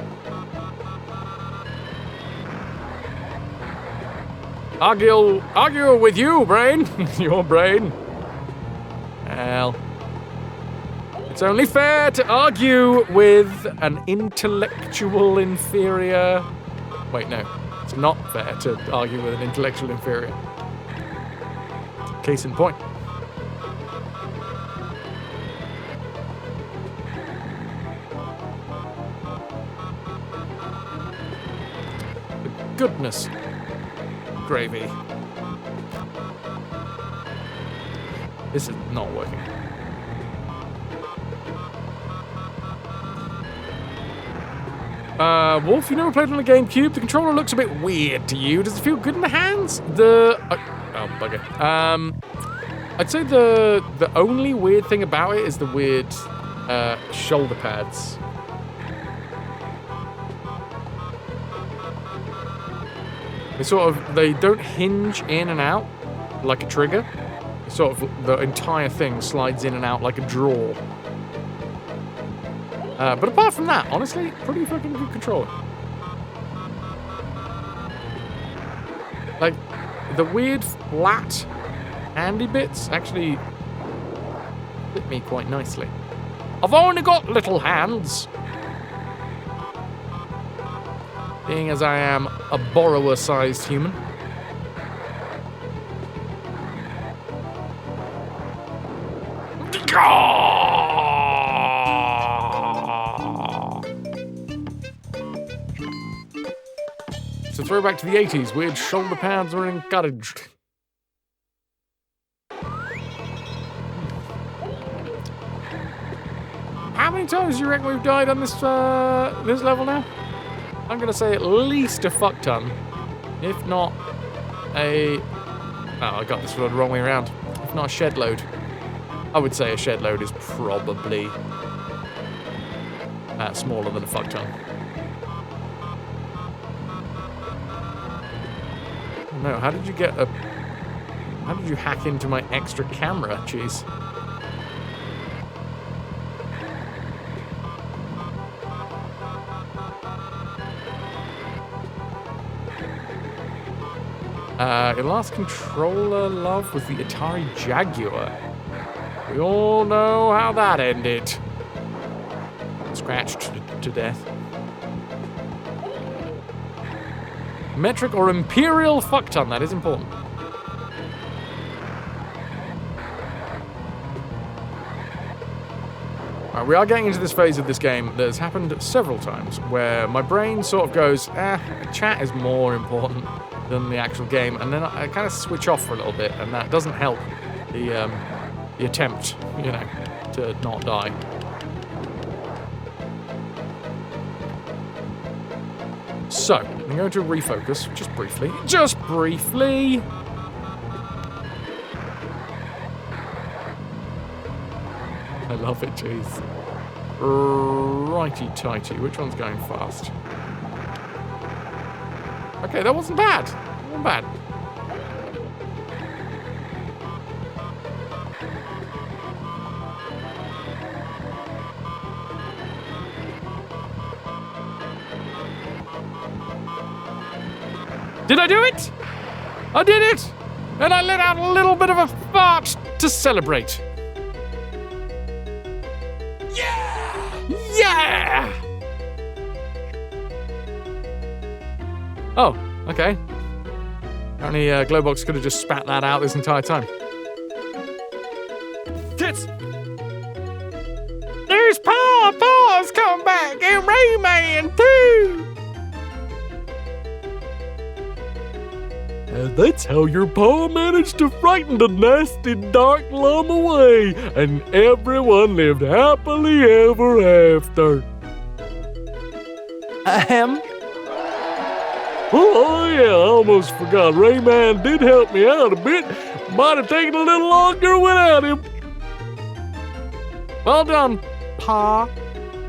Argue with you, brain. Your brain. Well, it's only fair to argue with an intellectual inferior. Wait, no. It's not fair to argue with an intellectual inferior. Case in point. Goodness gravy. This is not working. Wolf, you never played on a GameCube? The controller looks a bit weird to you. Does it feel good in the hands? Oh, bugger. I'd say the only weird thing about it is the weird shoulder pads. They don't hinge in and out like a trigger. The entire thing slides in and out like a drawer. But apart from that, honestly, pretty fucking good controller. Like, the weird flat handy bits actually fit me quite nicely. I've only got little hands. Being as I am a borrower-sized human. So throwback to the 80s, weird shoulder pads were encouraged. How many times do you reckon we've died on this this level now? I'm going to say at least a fuck ton, if not a... Oh, I got this one the wrong way around. If not a shed load. I would say a shed load is probably smaller than a fuck ton. No, how did you get a... How did you hack into my extra camera? Jeez. Your last controller love was the Atari Jaguar. We all know how that ended. Scratched to death. Metric or imperial fuckton, that is important. Alright, we are getting into this phase of this game that has happened several times, where my brain sort of goes, chat is more important than the actual game, and then I kind of switch off for a little bit, and that doesn't help the attempt, you know, to not die. So, I'm going to refocus, just briefly. Just briefly! I love it, jeez. Righty-tighty, which one's going fast? Okay, that wasn't bad. Not bad. Did I do it? I did it! And I let out a little bit of a fart to celebrate. Yeah! Oh, okay. Apparently, Glowbox could have just spat that out this entire time. Tits! There's Pa's come back and Rayman too! And that's how your paw managed to frighten the nasty dark lum away, and everyone lived happily ever after. Ahem. Oh yeah, I almost forgot. Rayman did help me out a bit. Might have taken a little longer without him. Well done, Pa.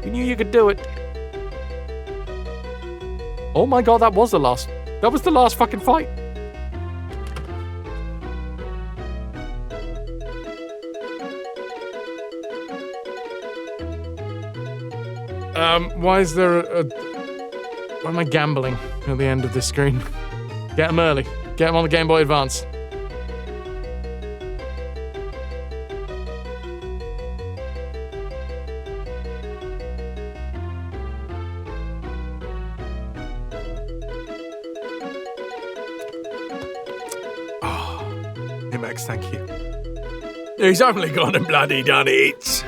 You knew you could do it. Oh my god, that was the last fucking fight. Why is there why am I gambling at the end of this screen? Get them early. Get them on the Game Boy Advance. Hey, Max, thank you. He's only gone and bloody done it.